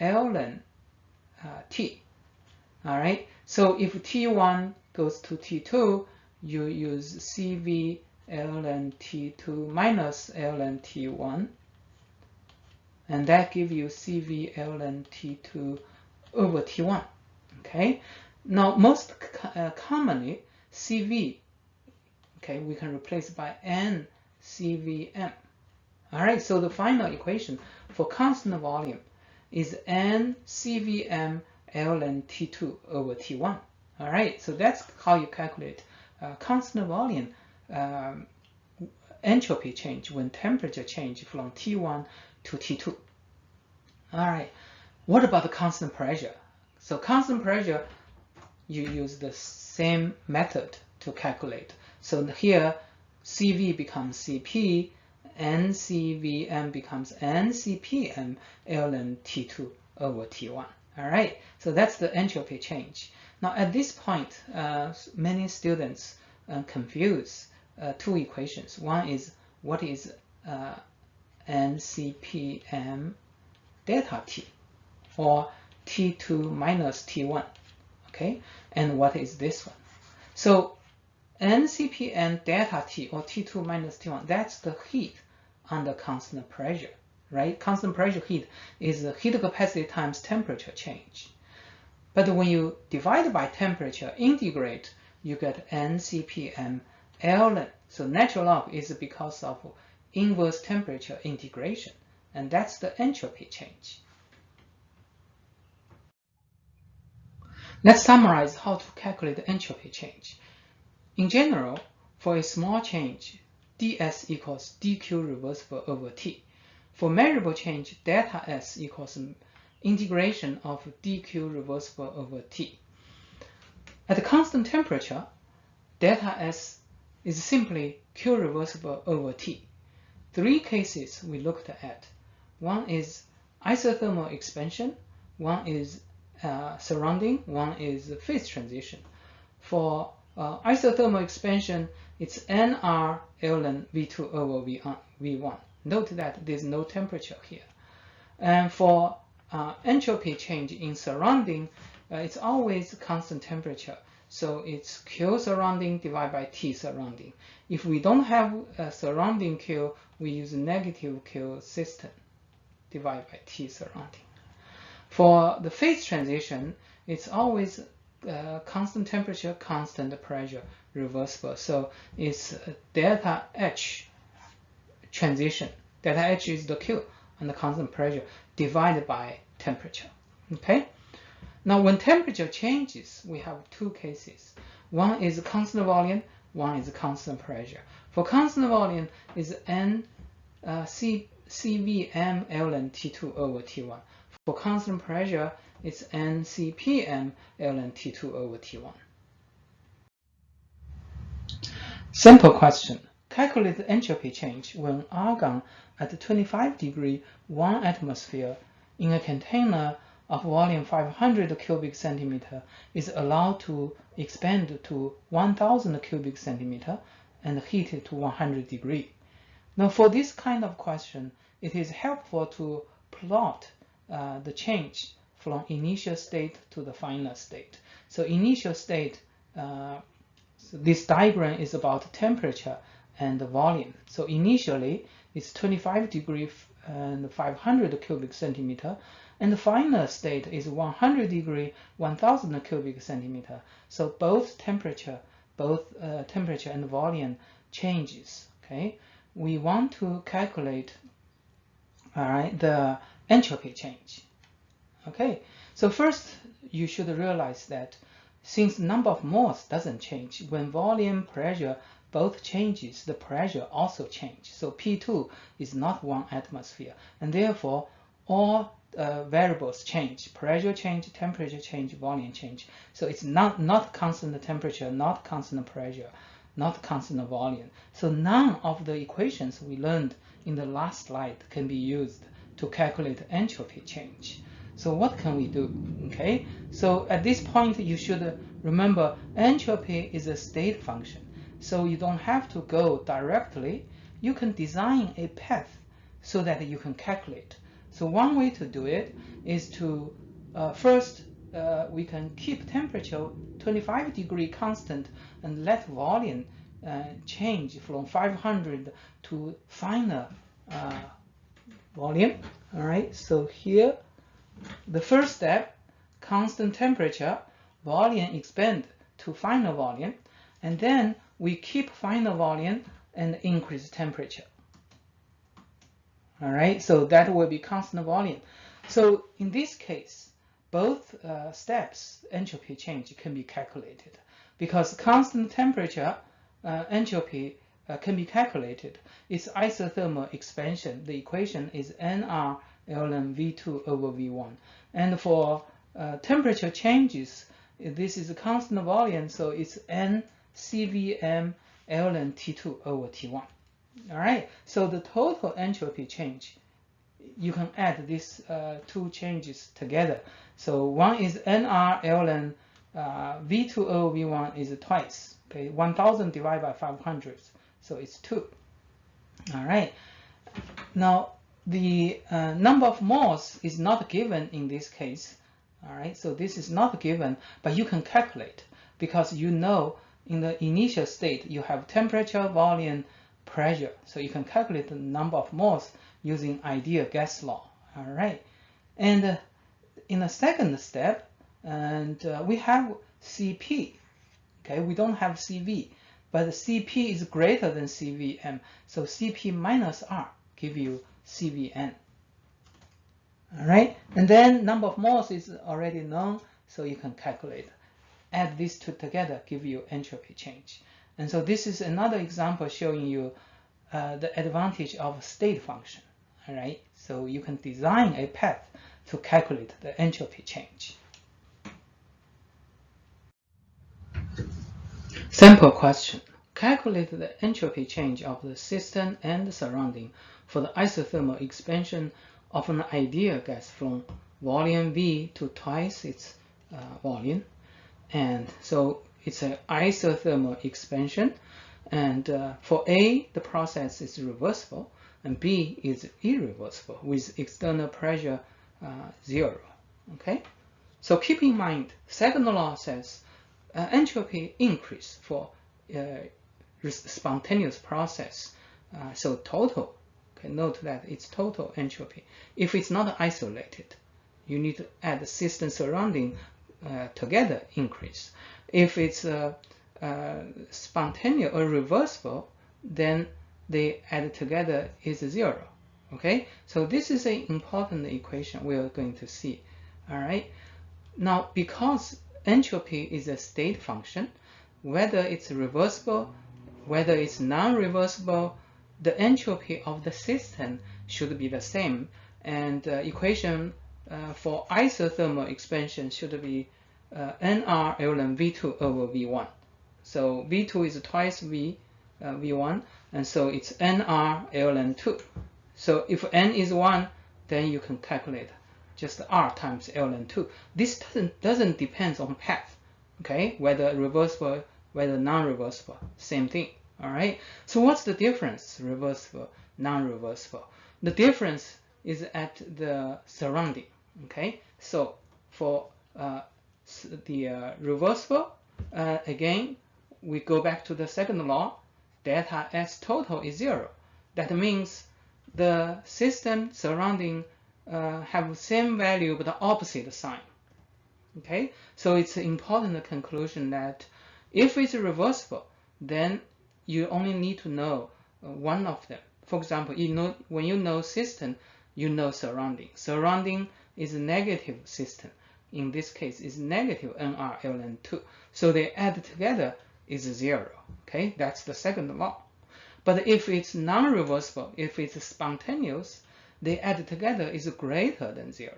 ln t. All right, so if t1 goes to t2, you use cv ln t2 minus ln t1, and that gives you cv ln t2 over t1. Okay, now most commonly cv, okay, we can replace by n cvm. All right, so the final equation for constant volume is n cvm ln t2 over t1. All right, so that's how you calculate constant volume entropy change when temperature change from T1 to T2. All right, what about the constant pressure? So constant pressure, you use the same method to calculate. So here, Cv becomes Cp, NCVM becomes NCPM ln T2 over T1. All right, so that's the entropy change. Now at this point, many students confuse 2 equations. One is what is NCPM delta T, or T2 minus T1, okay? And what is this one? So NCPM delta T, or T2 minus T1, that's the heat under constant pressure, right? Constant pressure heat is the heat capacity times temperature change. But when you divide by temperature, integrate, you get NCPM ln. So natural log is because of inverse temperature integration, and that's the entropy change. Let's summarize how to calculate the entropy change. In general, for a small change, ds equals dq reversible over t. For measurable change, delta S equals integration of dq reversible over t. At a constant temperature, delta S is simply q reversible over t. 3 cases we looked at. One is isothermal expansion, one is surrounding, one is phase transition. For isothermal expansion, it's nR ln V2 over V1. Note that there's no temperature here. And for entropy change in surrounding, it's always constant temperature. So it's Q surrounding divided by T surrounding. If we don't have a surrounding Q, we use negative Q system divided by T surrounding. For the phase transition, it's always constant temperature, constant pressure, reversible. So it's delta H transition. Delta H is the Q and the constant pressure divided by temperature. Okay. Now, when temperature changes, we have 2 cases. One is constant volume, one is constant pressure. For constant volume, is N CVM ln T2 over T1. For constant pressure, it's NCPM ln T2 over T1. Simple question. calculate the entropy change when argon at 25 degree 1 atmosphere in a container of volume 500 cubic centimeter is allowed to expand to 1000 cubic centimeter and heated to 100 degree. Now for this kind of question, it is helpful to plot the change from initial state to the final state. So initial state, so this diagram is about temperature and the volume. So initially it's 25 degree and 500 cubic centimeter, and the final state is 100 degree 1000 cubic centimeter. So both temperature and volume changes. Okay, we want to calculate, all right, the entropy change. Okay, so first you should realize that since number of moles doesn't change, when volume, pressure both changes, the pressure also changes. So P2 is not 1 atmosphere, and therefore all variables change: pressure change, temperature change, volume change. So it's not constant temperature, not constant pressure, not constant volume. So none of the equations we learned in the last slide can be used to calculate entropy change. So what can we do? Okay, so at this point you should remember entropy is a state function. So you don't have to go directly. You can design a path so that you can calculate. So one way to do it is to first we can keep temperature 25 degree constant and let volume change from 500 to final volume. All right, so here the first step, constant temperature, volume expand to final volume, and then we keep final volume and increase temperature. All right, so that will be constant volume. So in this case, both steps entropy change can be calculated, because constant temperature entropy can be calculated. It's isothermal expansion. The equation is nR ln V2 over V1. And for temperature changes, this is a constant volume, so it's n CVM ln T2 over T1. All right, so the total entropy change, you can add these two changes together. So one is nR ln V2 over V1 is twice. Okay, 1000 divided by 500, so it's 2. All right, now the number of moles is not given in this case. All right, so this is not given, but you can calculate, because you know in the initial state you have temperature, volume, pressure, so you can calculate the number of moles using ideal gas law. All right, and in the second step, and we have Cp. Okay, we don't have Cv, but Cp is greater than Cvm, so Cp minus R give you Cvn. All right, and then number of moles is already known, so you can calculate. Add these two together, give you entropy change. And so this is another example showing you the advantage of a state function. All right, so you can design a path to calculate the entropy change. Sample question. Calculate the entropy change of the system and the surrounding for the isothermal expansion of an ideal gas from volume V to twice its volume. And so it's an isothermal expansion. And for A, the process is reversible, and B is irreversible with external pressure 0. Okay? So keep in mind, second law says entropy increase for spontaneous process. So total, okay, note that it's total entropy. If it's not isolated, you need to add the system surrounding together increase. If it's spontaneous or reversible, then they add together is 0. Okay, so this is an important equation we are going to see. All right, now because entropy is a state function, whether it's reversible, whether it's non-reversible, the entropy of the system should be the same, and equation for isothermal expansion should be nR ln V2 over V1. So V2 is twice V, V1, and so it's nr ln 2. So if n is 1, then you can calculate just r times ln 2. This doesn't depend on path, okay? Whether reversible, whether non-reversible, same thing. All right. So what's the difference, reversible, non-reversible? The difference is at the surrounding. Okay. So for the reversible, again, we go back to the second law. Delta S total is 0. That means the system surrounding have the same value but the opposite sign. Okay, so it's an important conclusion that if it's reversible, then you only need to know one of them. For example, when you know system, you know surrounding. Surrounding is a negative system. In this case, is negative nr ln 2. So they add together is 0. Okay, that's the second law. But if it's non-reversible, if it's spontaneous, they add together is greater than 0.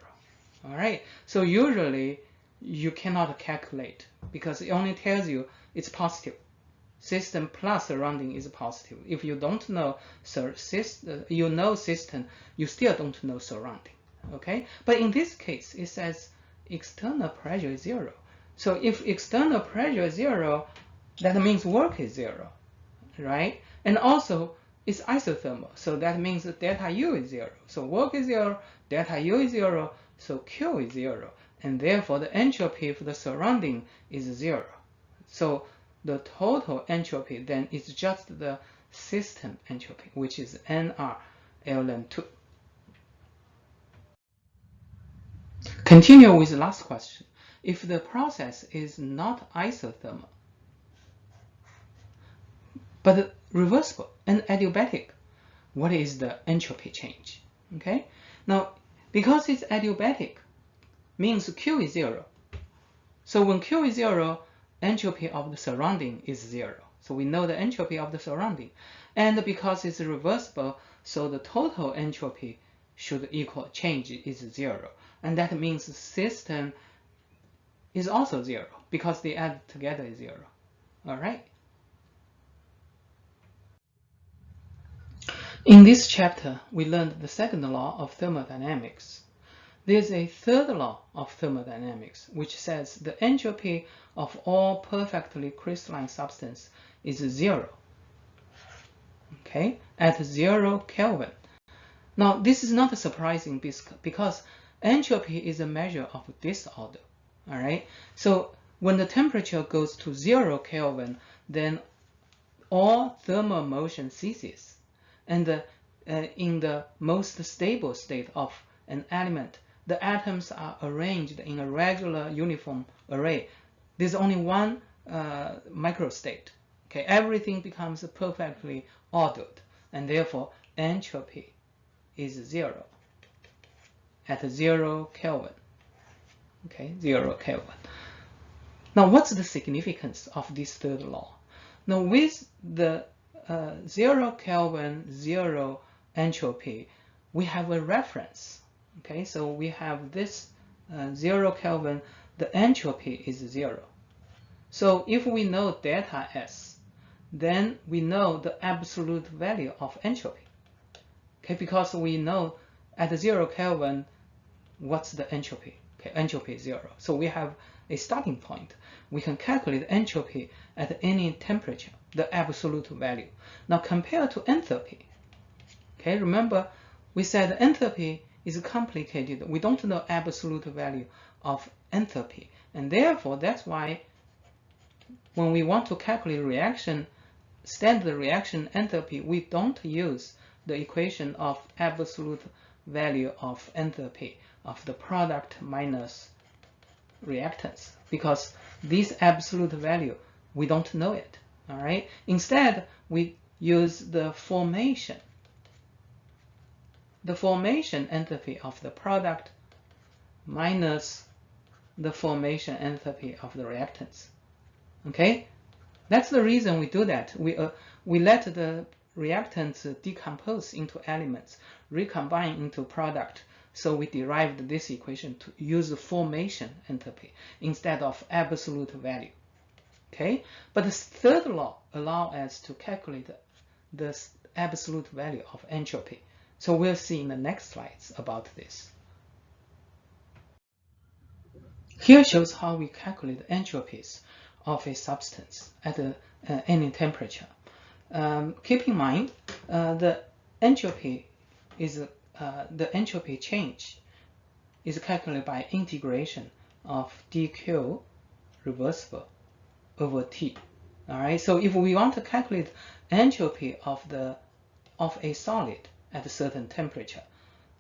All right. So usually you cannot calculate because it only tells you it's positive. System plus surrounding is positive. If you don't know system, you still don't know surrounding. Okay. But in this case, it says external pressure is 0. So if external pressure is 0, that means work is 0, right? And also it's isothermal, so that means delta U is 0. So work is 0, delta U is 0, so Q is 0, and therefore the entropy for the surrounding is 0. So the total entropy then is just the system entropy, which is nr ln 2. Continue with the last question. If the process is not isothermal, but reversible and adiabatic, what is the entropy change? Okay, now because it's adiabatic, means Q is 0. So when Q is 0, entropy of the surrounding is 0. So we know the entropy of the surrounding. And because it's reversible, so the total entropy should equal change is 0. And that means the system is also 0 because they add together is 0. All right. In this chapter, we learned the second law of thermodynamics. There's a third law of thermodynamics, which says the entropy of all perfectly crystalline substance is 0. Okay, at 0 Kelvin. Now, this is not surprising because entropy is a measure of disorder. All right, so when the temperature goes to 0 Kelvin, then all thermal motion ceases. And in the most stable state of an element, the atoms are arranged in a regular uniform array. There's only one microstate. Okay, everything becomes perfectly ordered, and therefore entropy is 0 at 0 Kelvin. Okay, 0 Kelvin. Now, what's the significance of this third law? Now, with the 0 Kelvin, 0 entropy, we have a reference. Okay, so we have this 0 Kelvin, the entropy is 0. So if we know delta S, then we know the absolute value of entropy. Okay, because we know at 0 Kelvin, what's the entropy? Okay, entropy is 0. So we have a starting point. We can calculate entropy at any temperature, the absolute value. Now compared to enthalpy, okay, remember we said enthalpy is complicated. We don't know absolute value of enthalpy, and therefore that's why when we want to calculate reaction, standard reaction enthalpy, we don't use the equation of absolute value of enthalpy of the product minus reactants, because this absolute value, we don't know it. All right. Instead, we use the formation enthalpy of the product minus the formation enthalpy of the reactants. Okay, that's the reason we do that. We let the reactants decompose into elements, recombine into product. So we derived this equation to use the formation enthalpy instead of absolute value. Okay, but the third law allows us to calculate the absolute value of entropy. So we'll see in the next slides about this. Here shows how we calculate entropys of a substance at any temperature. Keep in mind, the entropy change is calculated by integration of dq reversible over T. All right. So if we want to calculate entropy of a solid at a certain temperature,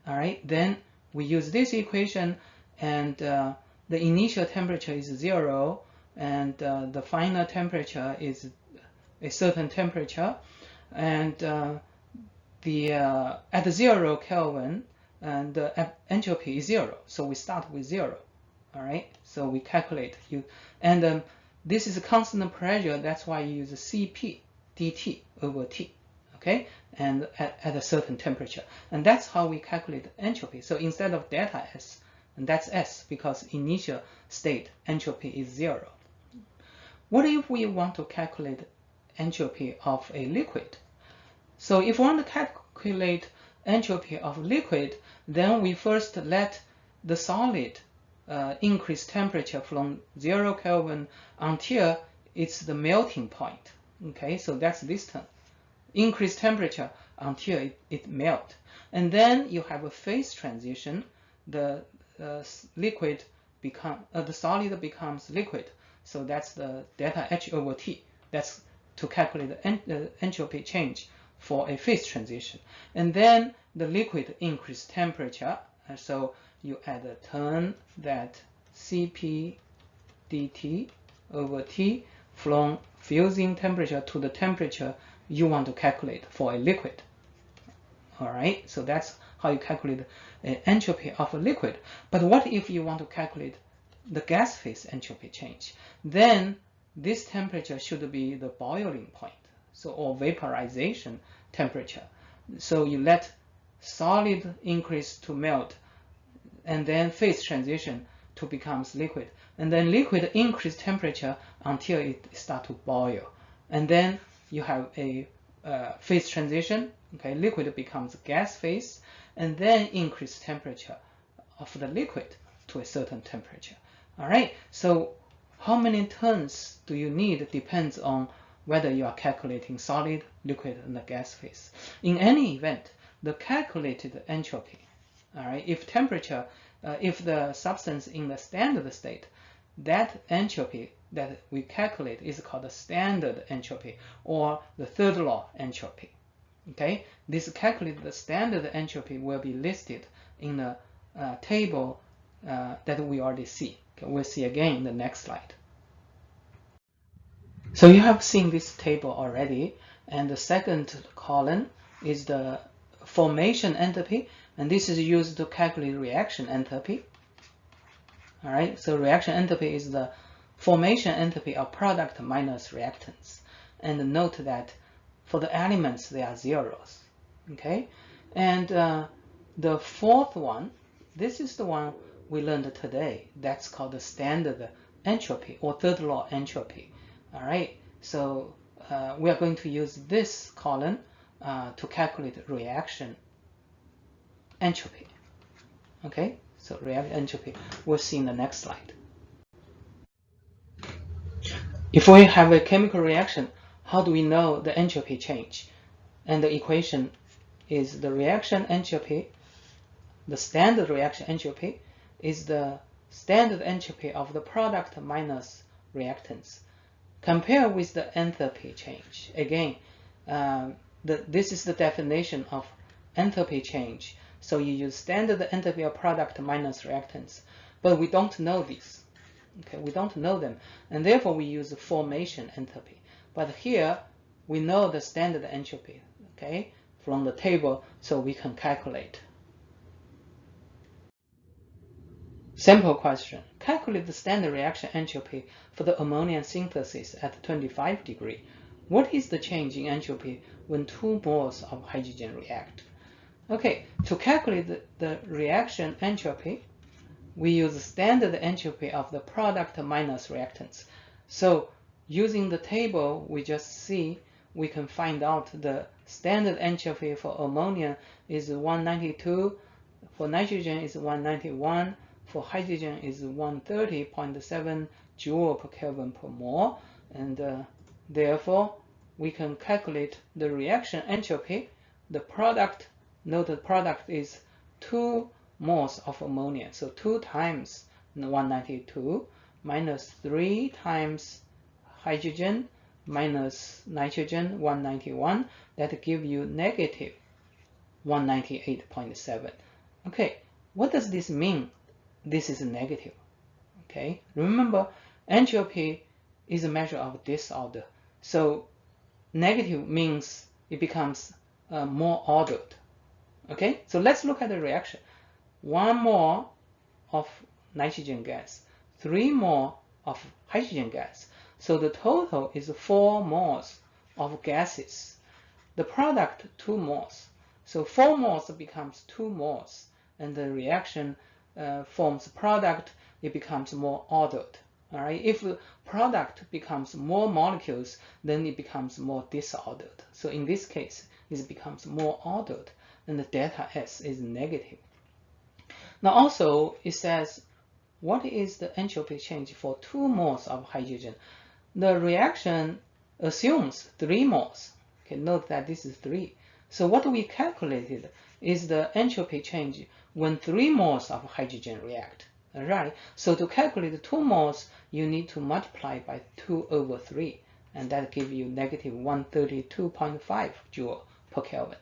all right, then we use this equation, and the initial temperature is 0, and the final temperature is a certain temperature, and at 0 Kelvin, and the entropy is 0. So we start with 0. All right. So we calculate and this is a constant pressure. That's why you use Cp dt over T. Okay, and at a certain temperature, and that's how we calculate entropy. So instead of delta S, and that's S because initial state entropy is 0. What if we want to calculate entropy of a liquid? So if we want to calculate entropy of liquid, then we first let the solid increase temperature from 0 Kelvin until it's the melting point. Okay, so that's this term. Increase temperature until it melts. And then you have a phase transition. The solid becomes liquid. So that's the delta H over T. That's to calculate the entropy change for a phase transition. And then the liquid increase temperature. So you add a term that Cp dt over T from fusing temperature to the temperature you want to calculate for a liquid. All right, so that's how you calculate entropy of a liquid. But what if you want to calculate the gas phase entropy change? Then this temperature should be the boiling point, so or vaporization temperature. So you let solid increase to melt, and then phase transition to becomes liquid, and then liquid increase temperature until it start to boil, and then you have a phase transition. Okay, liquid becomes gas phase, and then increase temperature of the liquid to a certain temperature. All right, so how many turns do you need depends on whether you are calculating solid, liquid, and the gas phase. In any event, the calculated entropy, all right, if temperature, if the substance in the standard state, that entropy that we calculate is called the standard entropy or the third law entropy. Okay, this calculated standard entropy will be listed in the table that we already see. Okay, we'll see again in the next slide. So you have seen this table already, and the second column is the formation entropy, and this is used to calculate reaction entropy. All right, so reaction entropy is the formation entropy of product minus reactants. And note that for the elements, they are zeros. Okay, and the fourth one, this is the one we learned today. That's called the standard entropy or third law entropy. All right, so we are going to use this column to calculate reaction entropy. Okay, so reaction entropy we'll see in the next slide. If we have a chemical reaction, how do we know the entropy change? And the equation is the reaction entropy, the standard reaction entropy is the standard entropy of the product minus reactants. Compare with the enthalpy change. Again, this is the definition of enthalpy change. So you use standard enthalpy of product minus reactants, but we don't know these. Okay, we don't know them, and therefore we use formation enthalpy. But here we know the standard entropy, okay, from the table, so we can calculate. Simple question. Calculate the standard reaction entropy for the ammonia synthesis at 25 degrees. What is the change in entropy when 2 moles of hydrogen react? Okay, to calculate the reaction entropy, we use the standard entropy of the product minus reactants. So using the table we just see, we can find out the standard entropy for ammonia is 192, for nitrogen is 191, for hydrogen is 130.7 joule per Kelvin per mole, and therefore we can calculate the reaction entropy. The product, note the product is 2 moles of ammonia, so 2 times 192 minus 3 times hydrogen minus nitrogen 191, that give you negative 198.7. Okay, what does this mean? This is negative. Okay, remember entropy is a measure of disorder, so negative means it becomes more ordered. Okay, so let's look at the reaction. 1 mole of nitrogen gas, 3 mole of hydrogen gas. So the total is 4 moles of gases. The product 2 moles. So 4 moles becomes 2 moles, and the reaction forms product. It becomes more ordered. All right. If the product becomes more molecules, then it becomes more disordered. So in this case, it becomes more ordered, and the delta S is negative. Now also it says, what is the entropy change for 2 moles of hydrogen? The reaction assumes 3 moles. Okay, note that this is 3. So what we calculated is the entropy change when 3 moles of hydrogen react. All right. So to calculate 2 moles, you need to multiply by 2 over 3, and that gives you negative 132.5 joule per Kelvin.